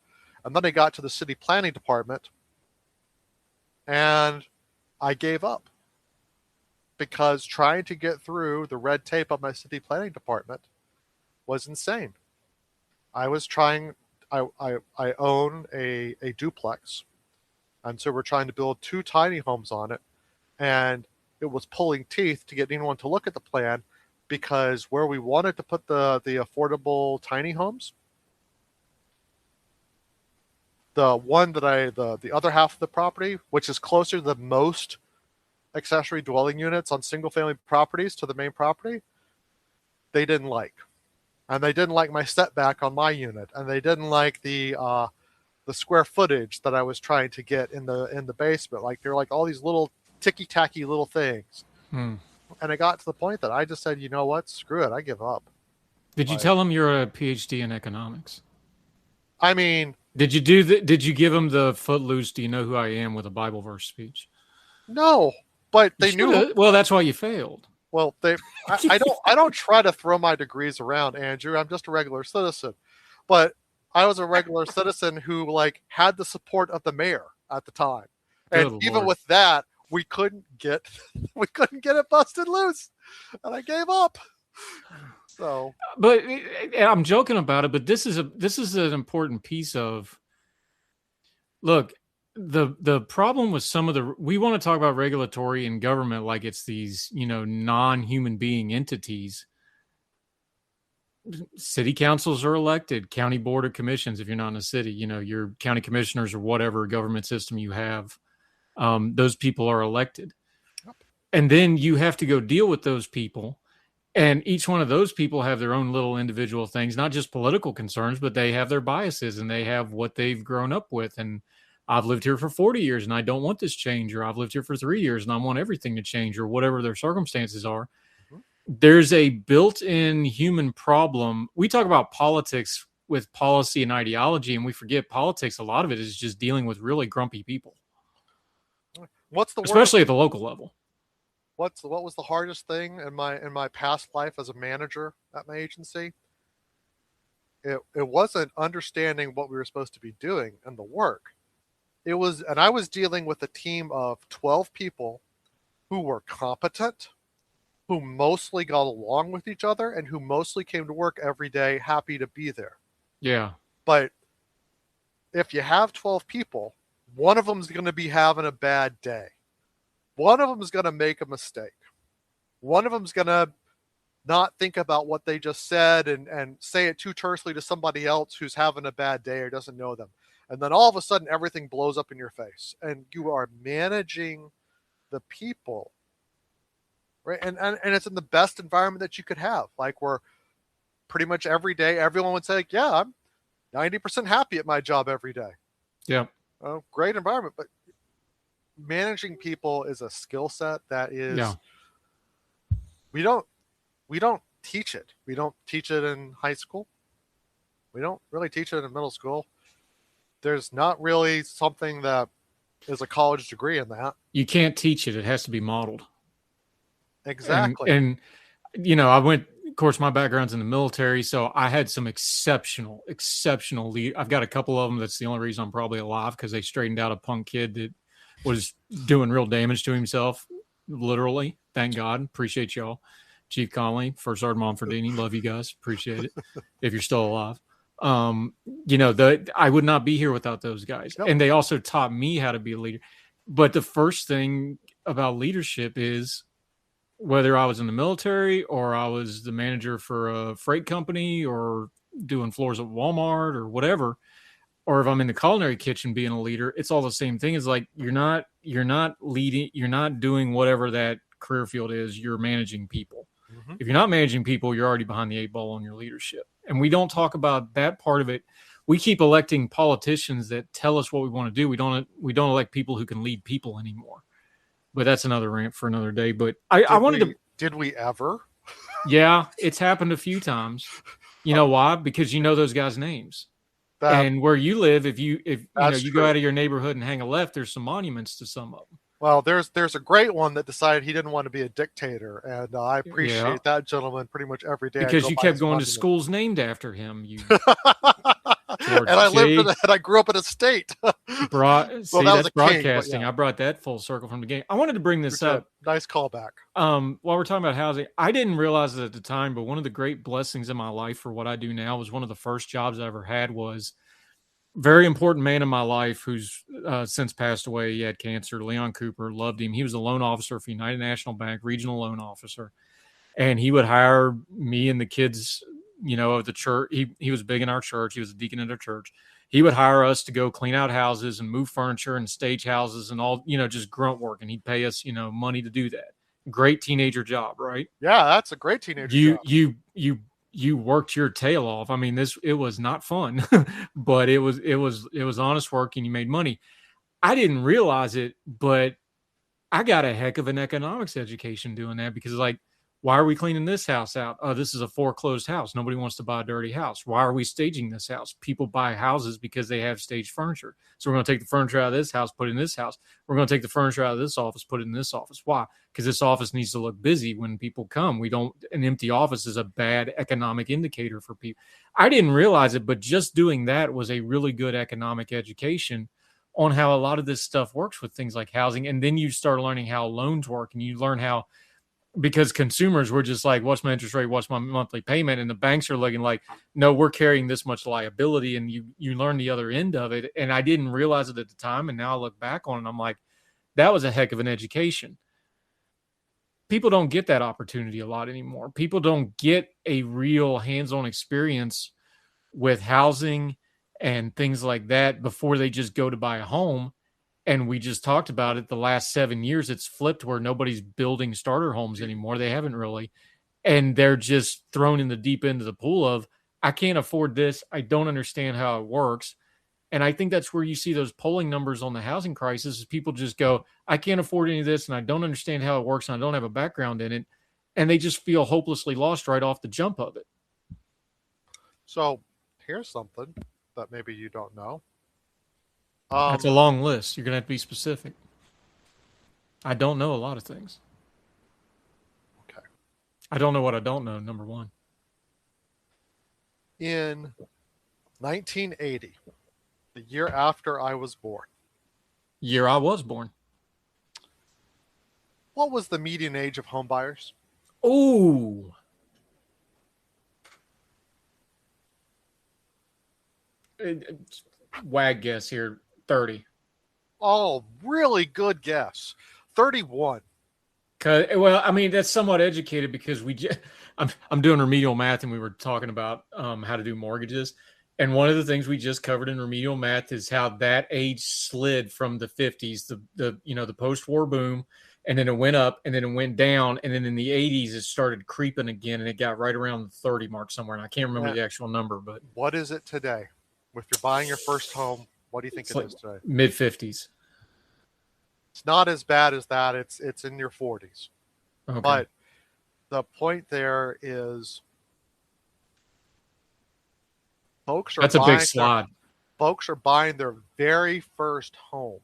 and then they got to the city planning department, and I gave up. Because trying to get through the red tape of my city planning department was insane. I own a duplex, and so we're trying to build 2 tiny homes on it, and it was pulling teeth to get anyone to look at the plan, because where we wanted to put the affordable tiny homes, the other half of the property, which is closer to the most accessory dwelling units on single family properties to the main property, they didn't like. And they didn't like my setback on my unit, and they didn't like the square footage that I was trying to get in the basement. Like, they're like all these little ticky-tacky little things. And it got to the point that I just said, you know what, screw it, I give up. Did you tell them you're a PhD in economics? I mean, Did you did you give him the footloose, do you know who I am with a Bible verse speech? No, but they knew. Well, that's why you failed. Well, I don't try to throw my degrees around, Andrew. I'm just a regular citizen. But I was a regular citizen who had the support of the mayor at the time. And Good even Lord. with that, we couldn't get it busted loose. And I gave up. So, but I'm joking about it, but this is an important piece of, look, the problem with some of we want to talk about regulatory and government like it's these, non-human being entities. City councils are elected, county board of commissions. If you're not in a city, your county commissioners or whatever government system you have, those people are elected. And then you have to go deal with those people. And each one of those people have their own little individual things, not just political concerns, but they have their biases and they have what they've grown up with. And I've lived here for 40 years and I don't want this change, or I've lived here for 3 years and I want everything to change, or whatever their circumstances are. Mm-hmm. There's a built-in human problem. We talk about politics with policy and ideology, and we forget politics. A lot of it is just dealing with really grumpy people. Especially at the local level. What was the hardest thing in my past life as a manager at my agency? It wasn't understanding what we were supposed to be doing and the work. And I was dealing with a team of 12 people who were competent, who mostly got along with each other, and who mostly came to work every day happy to be there. Yeah. But if you have 12 people, one of them is going to be having a bad day. One of them is going to make a mistake. One of them is going to not think about what they just said and say it too tersely to somebody else who's having a bad day or doesn't know them. And then all of a sudden, everything blows up in your face. And you are managing the people, right? And it's in the best environment that you could have. Where pretty much every day, everyone would say, yeah, I'm 90% happy at my job every day. Yeah. Oh, great environment. But managing people is a skill set that is, we don't teach it. We don't teach it in high school. We don't really teach it in middle school. There's not really something that is a college degree in that. You can't teach it. It has to be modeled. Exactly. And of course, my background's in the military, so I had some exceptional lead. I've got a couple of them. That's the only reason I'm probably alive, because they straightened out a punk kid that was doing real damage to himself, literally. Thank God. Appreciate y'all. Chief Conley, First Sergeant Monfordini, love you guys. Appreciate it. If you're still alive. I would not be here without those guys. Nope. And they also taught me how to be a leader. But the first thing about leadership is, whether I was in the military or I was the manager for a freight company or doing floors at Walmart or whatever, or if I'm in the culinary kitchen being a leader, it's all the same thing. It's like, you're not leading, you're not doing whatever that career field is, you're managing people. Mm-hmm. If you're not managing people, you're already behind the 8 ball on your leadership. And we don't talk about that part of it. We keep electing politicians that tell us what we want to do. We don't elect people who can lead people anymore. But that's another rant for another day. But I wanted to. Did we ever? Yeah, it's happened a few times. You know why? Because you know those guys' names. And where you live, if you go out of your neighborhood and hang a left, there's some monuments to some of them. Well, there's a great one that decided he didn't want to be a dictator, and I appreciate that gentleman pretty much every day. Because you kept going to schools named after him. And I lived and I grew up in a state. That's broadcasting. King, I brought that full circle from the game. I wanted to bring this up. Nice callback. While we're talking about housing, I didn't realize it at the time, but one of the great blessings in my life for what I do now was one of the first jobs I ever had was very important man in my life who's since passed away. He had cancer. Leon Cooper, loved him. He was a loan officer for United National Bank, regional loan officer. And he would hire me and the kids, of the church. He was big in our church. He was a deacon at our church. He would hire us to go clean out houses and move furniture and stage houses and all, just grunt work. And he'd pay us, money to do that. Great teenager job, right? Yeah, that's a great teenager job. You worked your tail off. I mean, it was not fun, but it was honest work and you made money. I didn't realize it, but I got a heck of an economics education doing that, because Why are we cleaning this house out? Oh, this is a foreclosed house. Nobody wants to buy a dirty house. Why are we staging this house? People buy houses because they have staged furniture. So we're going to take the furniture out of this house, put it in this house. We're going to take the furniture out of this office, put it in this office. Why? Because this office needs to look busy when people come. An empty office is a bad economic indicator for people. I didn't realize it, but just doing that was a really good economic education on how a lot of this stuff works with things like housing. And then you start learning how loans work, and you learn how, because consumers were just like, what's my interest rate? What's my monthly payment? And the banks are looking like, no, we're carrying this much liability. And you learn the other end of it. And I didn't realize it at the time. And now I look back on it and I'm like, that was a heck of an education. People don't get that opportunity a lot anymore. People don't get a real hands-on experience with housing and things like that before they just go to buy a home. And we just talked about it. The last 7 years, it's flipped where nobody's building starter homes anymore. They haven't really. And they're just thrown in the deep end of the pool of, I can't afford this. I don't understand how it works. And I think that's where you see those polling numbers on the housing crisis, is people just go, I can't afford any of this, and I don't understand how it works, and I don't have a background in it. And they just feel hopelessly lost right off the jump of it. So here's something that maybe you don't know. That's a long list. You're going to have to be specific. I don't know a lot of things. Okay. I don't know what I don't know, number one. In 1980, the year after I was born. Year I was born. What was the median age of home buyers? Ooh. Wag guess here. 30. Oh, really good guess. 31. Well, I mean, that's somewhat educated because I'm doing remedial math, and we were talking about how to do mortgages. And one of the things we just covered in remedial math is how that age slid from the 50s, the post-war boom, and then it went up, and then it went down, and then in the 80s it started creeping again, and it got right around the 30 mark somewhere. And I can't remember the actual number, but what is it today? If you're buying your first home, what do you think it is today? Mid 50s. It's not as bad as that. It's in your 40s. Okay. But the point there is, that's a big slide. Folks are buying their very first home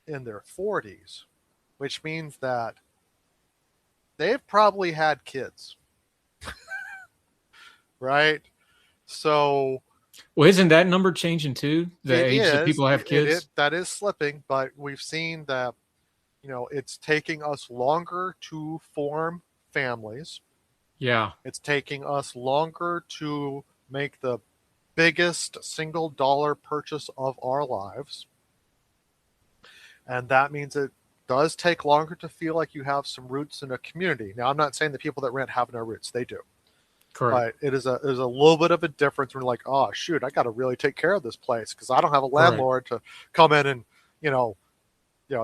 in their 40s, which means that they've probably had kids. Right? So, well, isn't that number changing too? The age that people have kids? That is slipping, but we've seen that, it's taking us longer to form families. Yeah. It's taking us longer to make the biggest single dollar purchase of our lives. And that means it does take longer to feel like you have some roots in a community. Now, I'm not saying the people that rent have no roots. They do. Correct. But there's a little bit of a difference when you're like, oh, shoot, I got to really take care of this place because I don't have a landlord to come in and,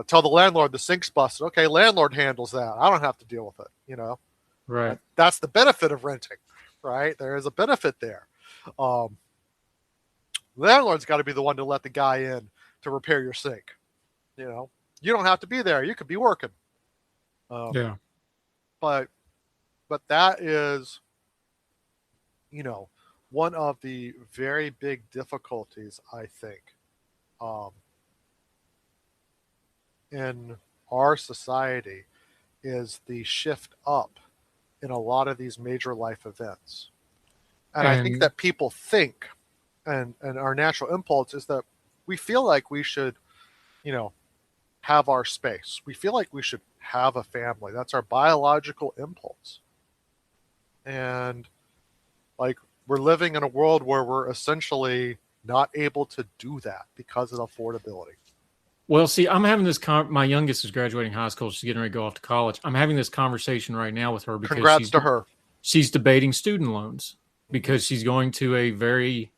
tell the landlord the sink's busted. Okay, landlord handles that. I don't have to deal with it, Right. That's the benefit of renting, right? There is a benefit there. Landlord's got to be the one to let the guy in to repair your sink. You don't have to be there. You could be working. Yeah. But that is, one of the very big difficulties, I think, in our society is the shift up in a lot of these major life events. And I think that people think, and our natural impulse is that we feel like we should, have our space. We feel like we should have a family. That's our biological impulse. And we're living in a world where we're essentially not able to do that because of affordability. Well, see, I'm having this. My youngest is graduating high school. She's getting ready to go off to college. I'm having this conversation right now with her because congrats to her. She's debating student loans because she's going to a very,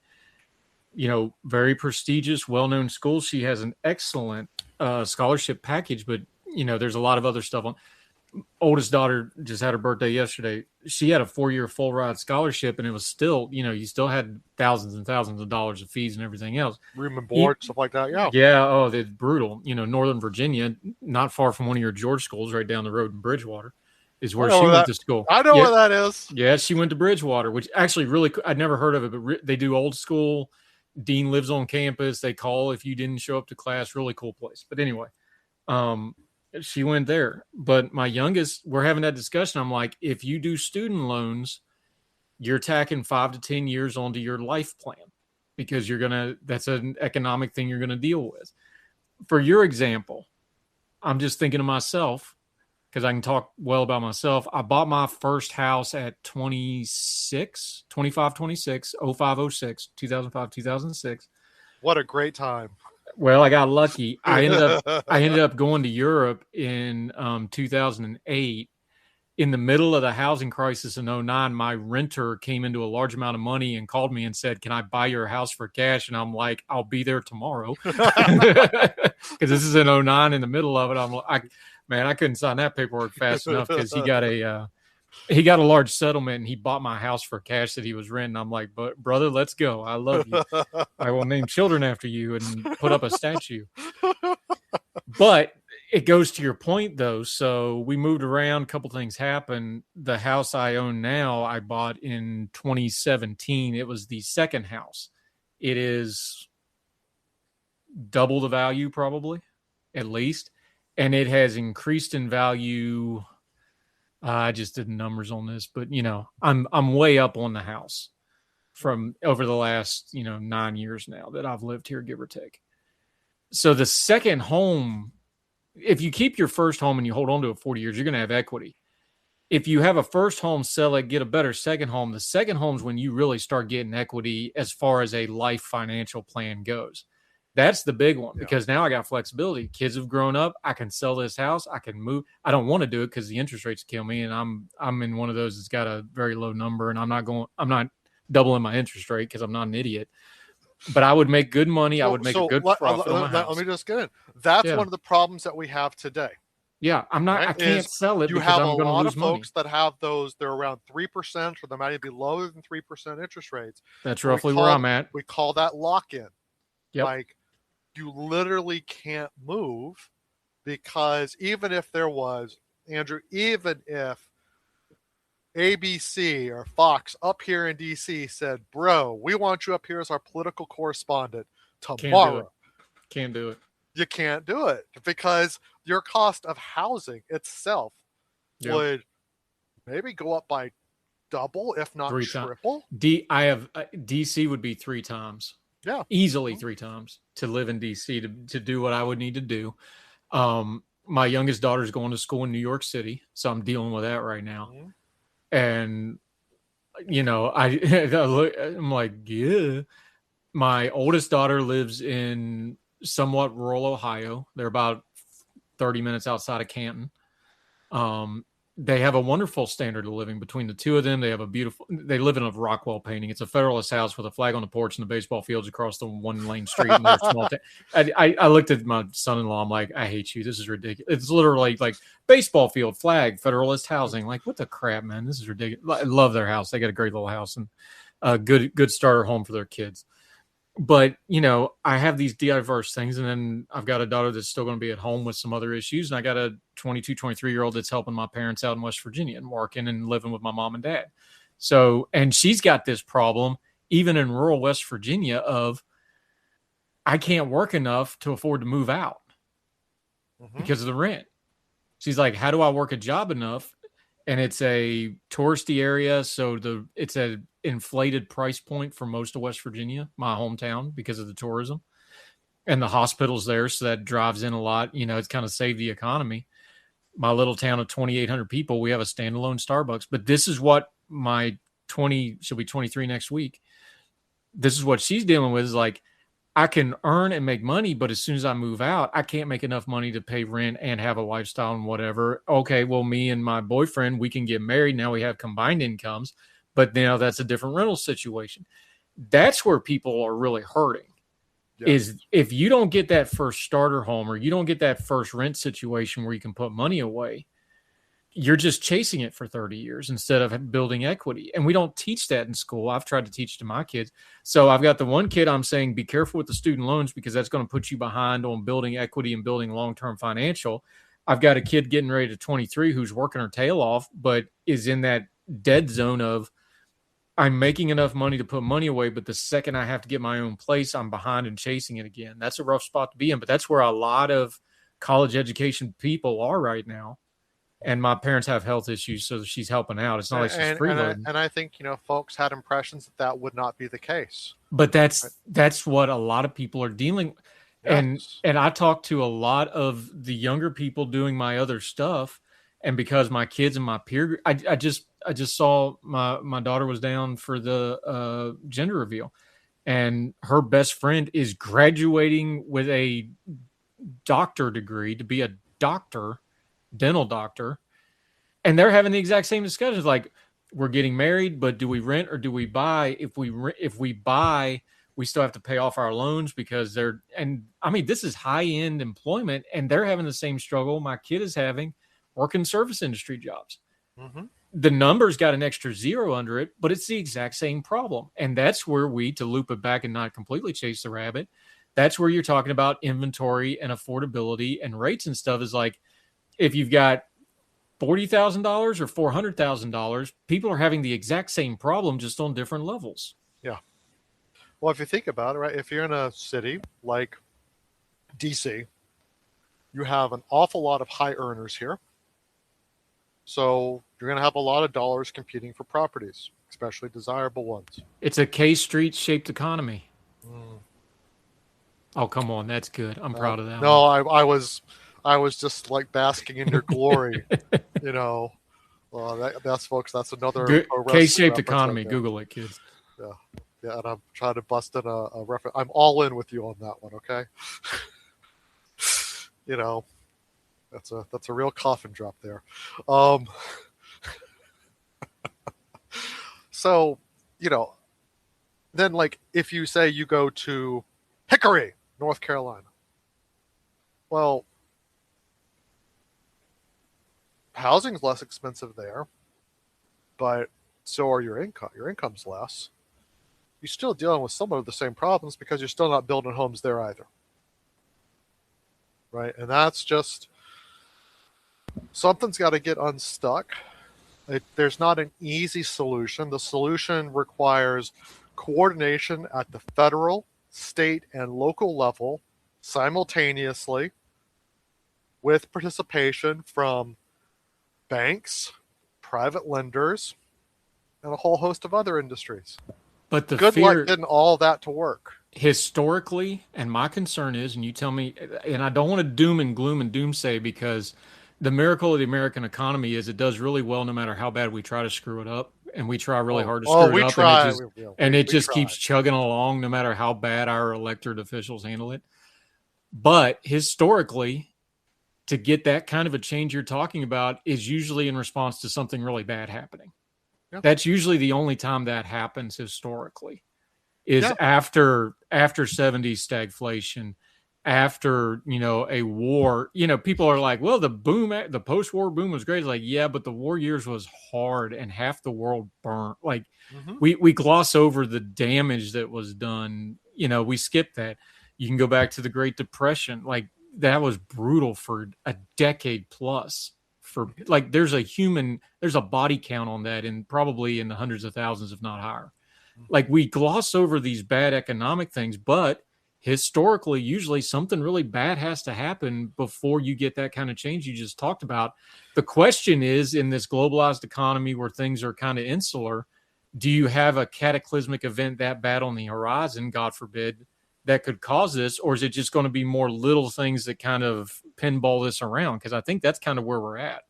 very prestigious, well-known school. She has an excellent scholarship package, but there's a lot of other stuff on. Oldest daughter just had her birthday yesterday. She had a 4-year full ride scholarship, and it was still, you still had thousands and thousands of dollars of fees and everything else. Room and board, stuff like that. Yeah. Yeah. Oh, it's brutal. Northern Virginia, not far from one of your George schools, right down the road in Bridgewater. is where she went to school. I know where that is. Yeah, she went to Bridgewater, which actually really, I'd never heard of it, but they do old school. Dean lives on campus. They call if you didn't show up to class. Really cool place. But anyway, she went there. But my youngest, we're having that discussion. I'm like, if you do student loans, you're tacking 5 to 10 years onto your life plan because that's an economic thing you're going to deal with. For your example, I'm just thinking to myself, because I can talk well about myself. I bought my first house at 26, 05, 06, 2005, 2006. What a great time. Well, I got lucky. I ended up going to Europe in 2008. In the middle of the housing crisis in 09, my renter came into a large amount of money and called me and said, "Can I buy your house for cash?" And I'm like, "I'll be there tomorrow." Because this is in 09 in the middle of it. Man, I couldn't sign that paperwork fast enough because he got a large settlement and he bought my house for cash that he was renting. I'm like, "But brother, let's go. I love you. I will name children after you and put up a statue." But it goes to your point though. So we moved around, a couple things happened. The house I own now, I bought in 2017. It was the second house. It is double the value probably, at least. And it has increased in value. I just did numbers on this, but I'm way up on the house from over the last 9 years now that I've lived here, give or take. So the second home, if you keep your first home and you hold on to it 40 years, you're going to have equity. If you have a first home, sell it, get a better second home. The second home is when you really start getting equity as far as a life financial plan goes. That's the big one because now I got flexibility. Kids have grown up. I can sell this house. I can move. I don't want to do it because the interest rates kill me. And I'm in one of those that's got a very low number and I'm not doubling my interest rate because I'm not an idiot. But I would make good money. I would make a good profit on my house. Let me just get in. That's one of the problems that we have today. Yeah, I'm not. Right? I can't sell it. You have a lot of folks that have those. They're around 3%, or they might even be lower than 3% interest rates. That's roughly where I'm at. We call that lock-in. Yep. Like you literally can't move because even if there was, Andrew, even if ABC or Fox up here in DC said, "Bro, we want you up here as our political correspondent tomorrow." Can't do it. You can't do it because your cost of housing itself would maybe go up by double, if not triple. DC would be 3 times. Yeah. Easily 3 times to live in DC to do what I would need to do. My youngest daughter is going to school in New York City, so I'm dealing with that right now. Mm-hmm. And, I'm like, yeah. My oldest daughter lives in somewhat rural Ohio. They're about 30 minutes outside of Canton. They have a wonderful standard of living between the two of them. They live in a Rockwell painting. It's a Federalist house with a flag on the porch and the baseball fields across the 1-lane street. And small I looked at my son-in-law. I'm like, I hate you. This is ridiculous. It's literally like baseball field, flag, Federalist housing. Like, what the crap, man? This is ridiculous. I love their house. They got a great little house and a good starter home for their kids. But, I have these diverse things, and then I've got a daughter that's still going to be at home with some other issues, and I got a 22, 23-year-old that's helping my parents out in West Virginia and working and living with my mom and dad. So, and she's got this problem, even in rural West Virginia, of I can't work enough to afford to move out because of the rent. She's like, how do I work a job enough? And it's a touristy area, so it's a inflated price point for most of West Virginia, my hometown, because of the tourism and the hospitals there. So that drives in a lot. It's kind of saved the economy. My little town of 2,800 people, we have a standalone Starbucks. But this is what she'll be 23 next week. This is what she's dealing with is like, I can earn and make money, but as soon as I move out, I can't make enough money to pay rent and have a lifestyle and whatever. Okay, well, me and my boyfriend, we can get married. Now we have combined incomes, but now that's a different rental situation. That's where people are really hurting. Yeah. Is if you don't get that first starter home or you don't get that first rent situation where you can put money away, you're just chasing it for 30 years instead of building equity. And we don't teach that in school. I've tried to teach to my kids. So I've got the one kid I'm saying, be careful with the student loans because that's going to put you behind on building equity and building long-term financial. I've got a kid getting ready to 23 who's working her tail off, but is in that dead zone of I'm making enough money to put money away, but the second I have to get my own place, I'm behind and chasing it again. That's a rough spot to be in, but that's where a lot of college education people are right now. And my parents have health issues, so she's helping out. It's not like she's freeloading. And I think, folks had impressions that would not be the case. But that's what a lot of people are dealing with. Yes. And I talk to a lot of the younger people doing my other stuff. And because my kids and my peer, I just saw my daughter was down for the gender reveal, and her best friend is graduating with a doctor degree to be a doctor, dental doctor, and they're having the exact same discussions. Like, we're getting married, but do we rent or do we buy? If we buy, we still have to pay off our loans because this is high end employment, and they're having the same struggle my kid is having working service industry jobs. Mm-hmm. The number's got an extra zero under it, but it's the exact same problem. And that's where to loop it back and not completely chase the rabbit, that's where you're talking about inventory and affordability and rates and stuff. Is like, if you've got $40,000 or $400,000, people are having the exact same problem, just on different levels. Yeah. Well, if you think about it, right, if you're in a city like DC, you have an awful lot of high earners here. So you're going to have a lot of dollars competing for properties, especially desirable ones. It's a K Street shaped economy. Mm. Oh, come on. That's good. I'm proud of that. No, I was just like basking in your glory, Well, that's folks. That's another K-shaped economy. Google it, kids. Yeah, and I'm trying to bust in a reference. I'm all in with you on that one. Okay. That's a real coffin drop there. So, then like if you say you go to Hickory, North Carolina, well, housing's less expensive there, but so are your income. Your income's less. You're still dealing with some of the same problems because you're still not building homes there either. Right? And that's just, something's got to get unstuck. There's not an easy solution. The solution requires coordination at the federal, state, and local level simultaneously, with participation from banks, private lenders, and a whole host of other industries. But good luck getting all that to work. Historically, and my concern is, and you tell me, and I don't want to doom and gloom and doomsay, because the miracle of the American economy is it does really well no matter how bad we try to screw it up. And we try really hard to screw it up. It just keeps chugging along no matter how bad our elected officials handle it. But historically, to get that kind of a change you're talking about is usually in response to something really bad happening. Yep. That's usually the only time that happens historically, is after 70s stagflation, after, a war. People are like, well, the post-war boom was great. It's like, yeah, but the war years was hard and half the world burnt. Like, we gloss over the damage that was done. We skip that. You can go back to the Great Depression. Like, that was brutal for a decade plus. There's a body count on that, and probably in the hundreds of thousands, if not higher. Like, we gloss over these bad economic things, but historically, usually something really bad has to happen before you get that kind of change you just talked about. The question is, in this globalized economy where things are kind of insular, do you have a cataclysmic event that bad on the horizon, God forbid, that could cause this? Or is it just going to be more little things that kind of pinball this around? Because I think that's kind of where we're at.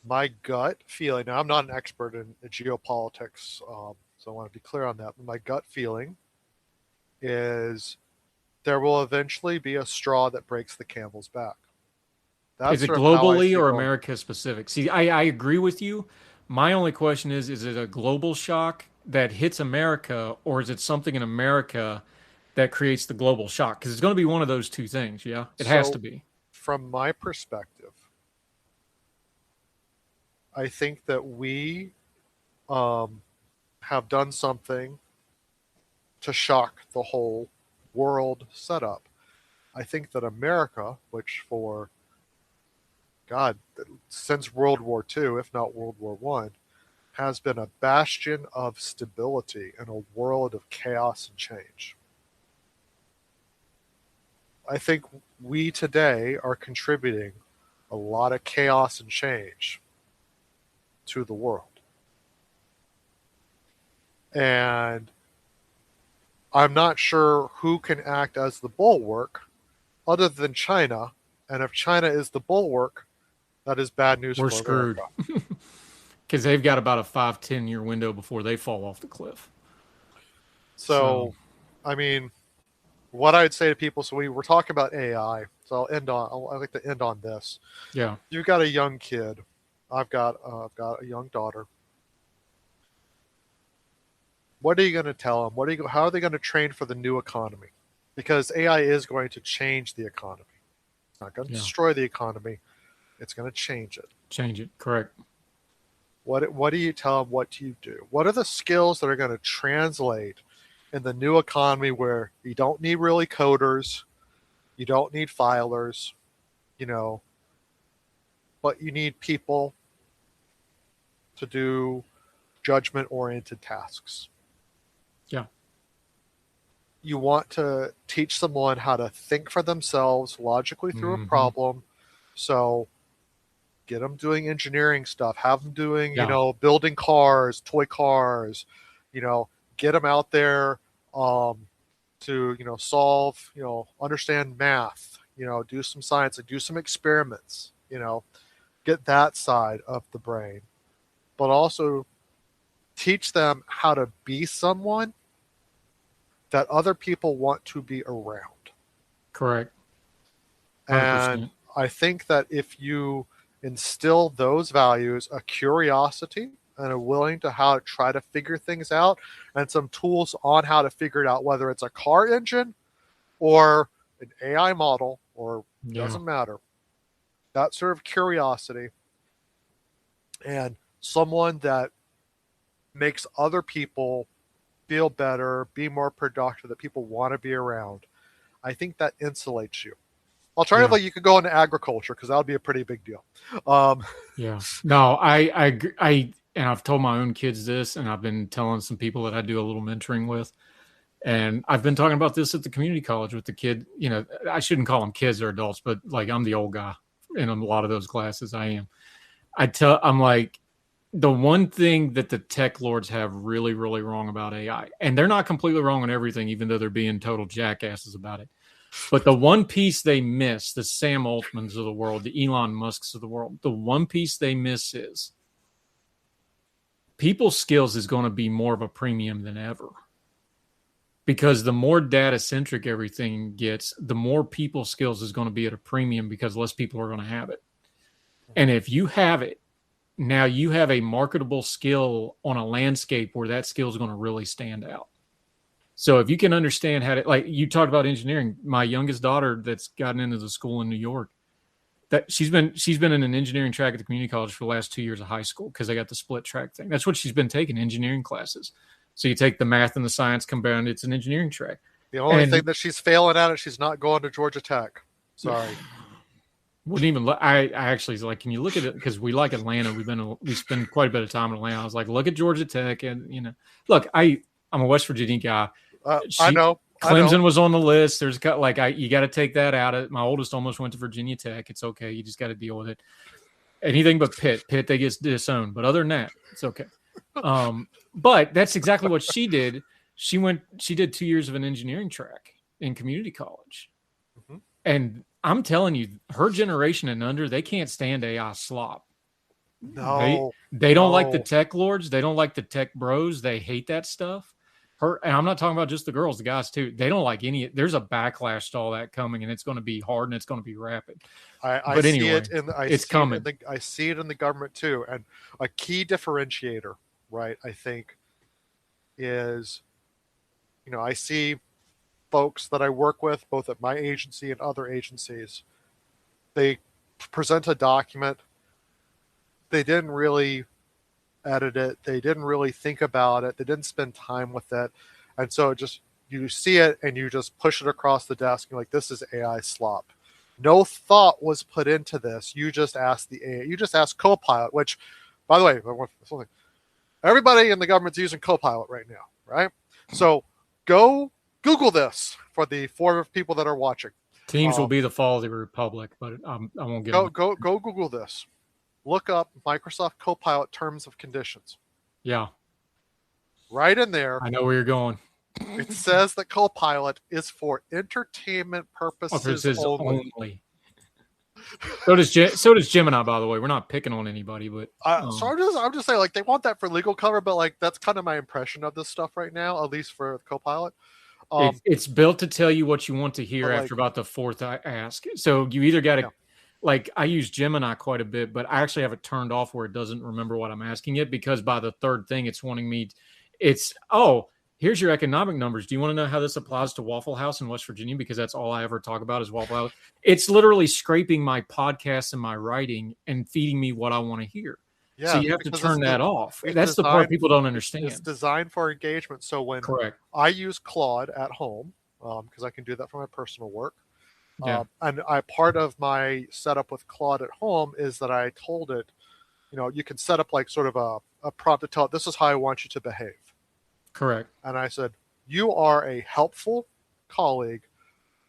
My gut feeling, now I'm not an expert in geopolitics, so I want to be clear on that, but my gut feeling is there will eventually be a straw that breaks the camel's back. Is it globally or America specific? See, I agree with you. My only question is it a global shock that hits America, or is it something in America that creates the global shock? Because it's going to be one of those two things. Yeah, it has to be. From my perspective, I think that we have done something to shock the whole world setup. I think that America, which for God, since World War II, if not World War I, has been a bastion of stability in a world of chaos and change. I think we today are contributing a lot of chaos and change to the world. And I'm not sure who can act as the bulwark other than China. And if China is the bulwark, that is bad news We're for screwed. America. Because they've got about a 5-10 year window before they fall off the cliff. So, I mean, what I'd say to people, so we were talking about AI, so I like to end on this. Yeah. You've got a young kid. I've got a young daughter. What are you going to tell them? How are they going to train for the new economy? Because AI is going to change the economy. It's not going to destroy the economy. It's going to change it. Change it. Correct. What do you tell them? What do you do? What are the skills that are going to translate in the new economy where you don't need really coders, you don't need filers, but you need people to do judgment-oriented tasks. Yeah. You want to teach someone how to think for themselves logically through a problem. So get them doing engineering stuff, have them doing, building cars, toy cars, get them out there to, solve, understand math, do some science and do some experiments, get that side of the brain, but also teach them how to be someone that other people want to be around. Correct. 100%. And I think that if you instill those values, a curiosity and a willing to try to figure things out, and some tools on how to figure it out, whether it's a car engine or an AI model, or doesn't matter, that sort of curiosity and someone that makes other people feel better, be more productive, that people want to be around, I think that insulates you. Alternatively, you could go into agriculture because that would be a pretty big deal. No, I and I've told my own kids this, and I've been telling some people that I do a little mentoring with, and I've been talking about this at the community college with the kid. I shouldn't call them kids or adults, but like I'm the old guy in a lot of those classes. I am. I'm like, the one thing that the tech lords have really, really wrong about AI, and they're not completely wrong on everything, even though they're being total jackasses about it. But the one piece they miss, the Sam Altmans of the world, the Elon Musks of the world, the one piece they miss is people skills is going to be more of a premium than ever. Because the more data-centric everything gets, the more people skills is going to be at a premium because less people are going to have it. And if you have it, now you have a marketable skill on a landscape where that skill is going to really stand out. So if you can understand how to, like you talked about engineering, my youngest daughter that's gotten into the school in New York, that she's been in an engineering track at the community college for the last 2 years of high school because they got the split track thing. That's what she's been taking, engineering classes. So you take the math and the science combined, it's an engineering track. The only thing that she's failing at is she's not going to Georgia Tech. Sorry. Wouldn't even look. I actually was like, can you look at it? Because we like Atlanta. We spend quite a bit of time in Atlanta. I was like, look at Georgia Tech, and look, I'm a West Virginia guy. I know. Clemson was on the list. There's you got to take that out. My oldest almost went to Virginia Tech. It's okay. You just got to deal with it. Anything but Pitt, they get disowned. But other than that, it's okay. But that's exactly what she did. She did 2 years of an engineering track in community college, and I'm telling you, her generation and under, they can't stand AI slop. No, they don't like the tech lords. They don't like the tech bros. They hate that stuff. And I'm not talking about just the girls, the guys too. They don't like any. There's a backlash to all that coming, and it's going to be hard and it's going to be rapid. I see it it's coming. I see it in the government too. And a key differentiator, right? I think is, I see folks that I work with, both at my agency and other agencies, they present a document. They didn't really edit it. They didn't really think about it. They didn't spend time with it. And so you see it and you just push it across the desk. You're like, this is AI slop. No thought was put into this. You just asked you just asked Copilot, which, by the way, everybody in the government's using Copilot right now, right? So go Google this for the 4 people that are watching. Teams will be the fall of the republic, but I won't get go Google this. Look up Microsoft Copilot terms of conditions. Yeah. Right in there. I know where you're going. It says that Copilot is for entertainment purposes only. So does Gemini, by the way. We're not picking on anybody, but so I'm just saying, like, they want that for legal cover, but like that's kind of my impression of this stuff right now, at least for Copilot. It's built to tell you what you want to hear after about the 4th ask. So you either got to, like, I use Gemini quite a bit, but I actually have it turned off where it doesn't remember what I'm asking it, because by the 3rd thing, it's wanting me. Here's your economic numbers. Do you want to know how this applies to Waffle House in West Virginia? Because that's all I ever talk about is Waffle House. It's literally scraping my podcasts and my writing and feeding me what I want to hear. Yeah, so you have to turn that off. That's the part people don't understand. It's designed for engagement. So when I use Claude at home, because I can do that for my personal work. Yeah. And part of my setup with Claude at home is that I told it, you can set up like sort of a prompt to tell it, this is how I want you to behave. Correct. And I said, you are a helpful colleague,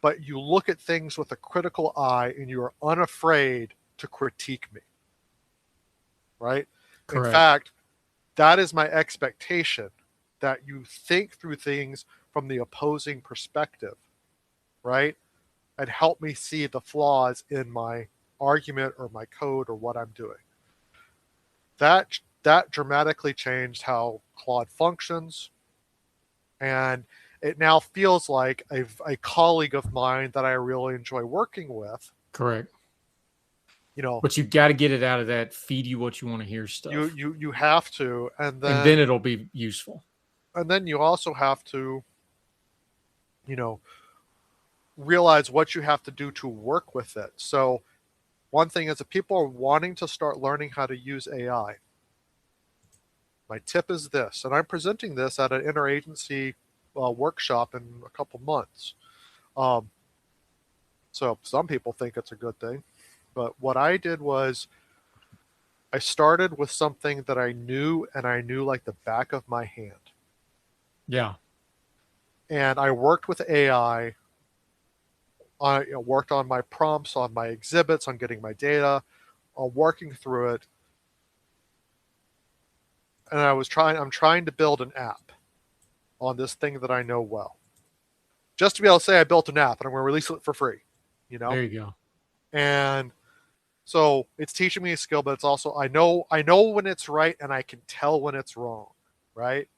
but you look at things with a critical eye and you are unafraid to critique me. Right? Correct. In fact, that is my expectation, that you think through things from the opposing perspective, right? And help me see the flaws in my argument or my code or what I'm doing. That dramatically changed how Claude functions. And it now feels like a colleague of mine that I really enjoy working with. Correct. But you got to get it out of that feed you what you want to hear stuff. You have to, and then it'll be useful. And then you also have to, realize what you have to do to work with it. So one thing is, if people are wanting to start learning how to use AI, my tip is this, and I'm presenting this at an interagency workshop in a couple months. So some people think it's a good thing. But what I did was I started with something that I knew, and I knew like the back of my hand. Yeah. And I worked with AI. I worked on my prompts, on my exhibits, on getting my data, on working through it. And I'm trying to build an app on this thing that I know well. Just to be able to say I built an app and I'm going to release it for free. There you go. And so it's teaching me a skill, but it's also, I know when it's right and I can tell when it's wrong, right?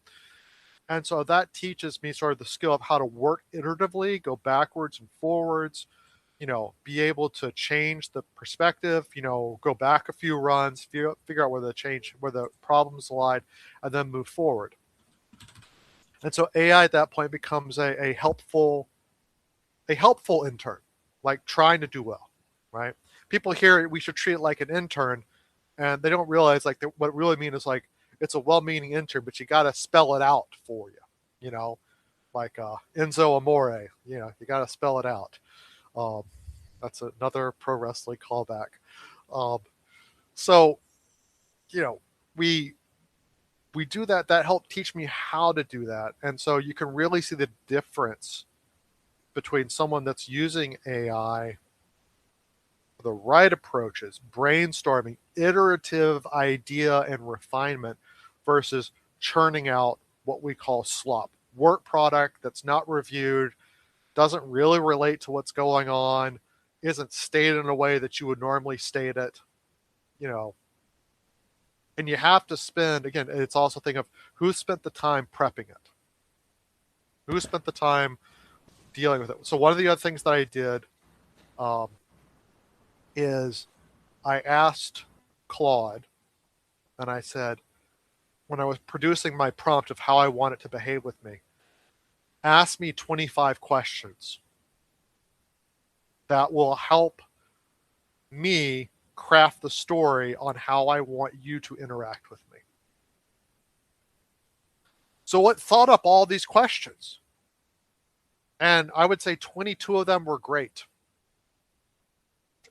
And so that teaches me sort of the skill of how to work iteratively, go backwards and forwards, be able to change the perspective, go back a few runs, figure out where the problems lied, and then move forward. And so AI at that point becomes a helpful intern, like trying to do well, right? People hear we should treat it like an intern, and they don't realize like what it really means is like it's a well-meaning intern, but you got to spell it out for you, like Enzo Amore, you got to spell it out. That's another pro wrestling callback. So, we do that. That helped teach me how to do that, and so you can really see the difference between someone that's using AI, the right approaches, brainstorming, iterative idea and refinement, versus churning out what we call slop, work product that's not reviewed, doesn't really relate to what's going on, isn't stated in a way that you would normally state it, and you have to spend, again, it's also a thing of who spent the time prepping it, who spent the time dealing with it. So one of the other things that I did is I asked Claude, and I said, when I was producing my prompt of how I want it to behave with me, ask me 25 questions that will help me craft the story on how I want you to interact with me. So it thought up all these questions, and I would say 22 of them were great.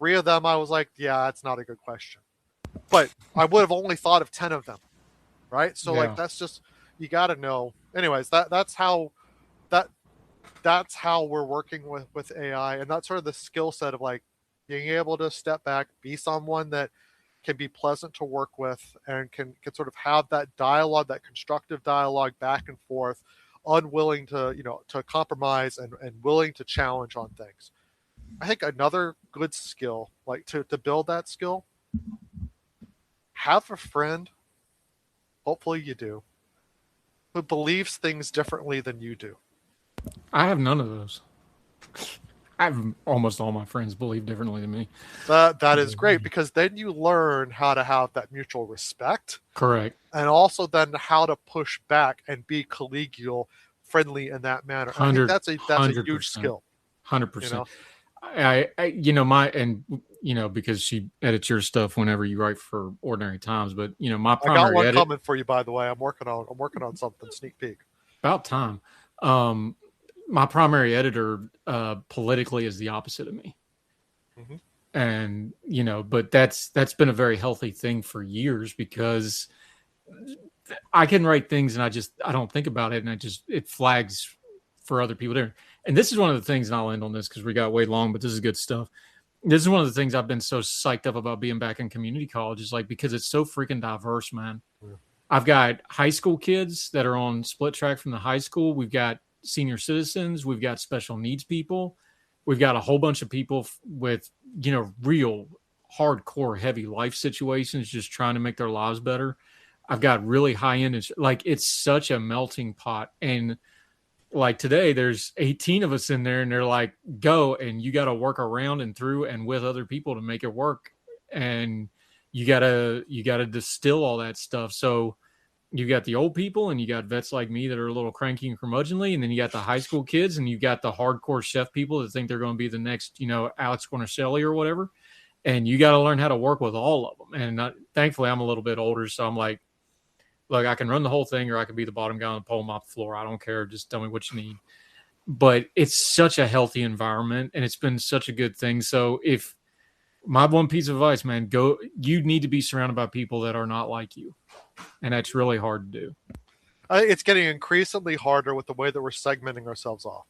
3 of them, I was like, yeah, that's not a good question. But I would have only thought of 10 of them, right? So like that's just, you got to know. Anyways, that's how we're working with AI, and that's sort of the skill set of like being able to step back, be someone that can be pleasant to work with, and can sort of have that dialogue, that constructive dialogue back and forth, unwilling to to compromise and willing to challenge on things. I think another good skill, like to build that skill, have a friend, hopefully you do, who believes things differently than you do. I have none of those. I have almost all my friends believe differently than me. That is great, because then you learn how to have that mutual respect. Correct. And also then how to push back and be collegial, friendly in that manner. I think that's a huge skill. 100%. Because she edits your stuff whenever you write for Ordinary Times, but my primary I got one coming for you, by the way. I'm working on something. Sneak peek. About time. My primary editor politically is the opposite of me. Mm-hmm. And but that's been a very healthy thing for years, because I can write things and I don't think about it, and it flags for other people there. And this is one of the things, and I'll end on this because we got way long, but this is good stuff. This is one of the things I've been so psyched up about being back in community college, is like, because it's so freaking diverse, man. Yeah. I've got high school kids that are on split track from the high school. We've got senior citizens. We've got special needs people. We've got a whole bunch of people with, real hardcore heavy life situations, just trying to make their lives better. I've got really high end, like, it's such a melting pot. And like today, there's 18 of us in there, and they're like, go, and you got to work around and through and with other people to make it work. And you gotta distill all that stuff. So you got the old people, and you got vets like me that are a little cranky and curmudgeonly, and then you got the high school kids, and you got the hardcore chef people that think they're going to be the next, Alex Guarnaschelli or whatever. And you got to learn how to work with all of them. And thankfully, I'm a little bit older, so I'm like, look, I can run the whole thing, or I can be the bottom guy on the pole, mop the floor. I don't care. Just tell me what you need. But it's such a healthy environment, and it's been such a good thing. So if my one piece of advice, man, you need to be surrounded by people that are not like you. And that's really hard to do. It's getting increasingly harder with the way that we're segmenting ourselves off.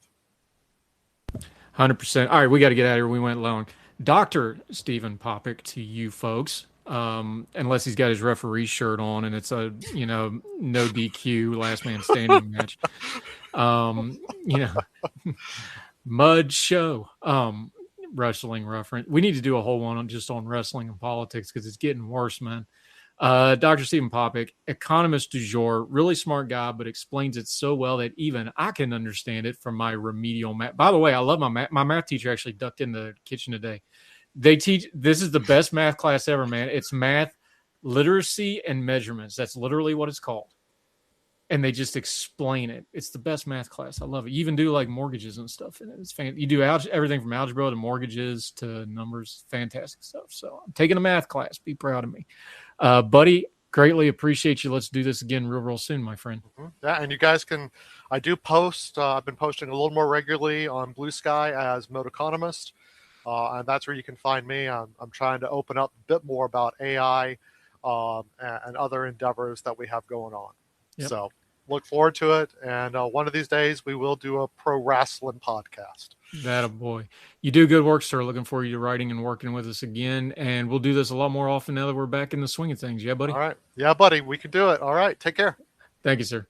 100%. All right, we got to get out of here. We went long. Dr. Stephen Popick, to you folks, unless he's got his referee shirt on and it's a, no DQ last man standing match. Mud show, wrestling reference. We need to do a whole one on wrestling and politics, because it's getting worse, man. Dr. Stephen Popick, economist du jour, really smart guy, but explains it so well that even I can understand it from my remedial math. By the way, I love my math. My math teacher actually ducked in the kitchen today. This is the best math class ever, man. It's math, literacy, and measurements. That's literally what it's called. And they just explain it. It's the best math class. I love it. You even do like mortgages and stuff in it. It's fantastic. You do everything from algebra to mortgages to numbers. Fantastic stuff. So I'm taking a math class. Be proud of me. Buddy, greatly appreciate you. Let's do this again real soon, my friend. Mm-hmm. Yeah, and you guys I do post. I've been posting a little more regularly on Blue Sky as Mode Economist. And that's where you can find me. I'm trying to open up a bit more about AI and other endeavors that we have going on. Yep. So look forward to it. And one of these days, we will do a pro wrestling podcast. That a boy. You do good work, sir. Looking forward to you writing and working with us again. And we'll do this a lot more often now that we're back in the swing of things. Yeah, buddy? All right. Yeah, buddy. We can do it. All right. Take care. Thank you, sir.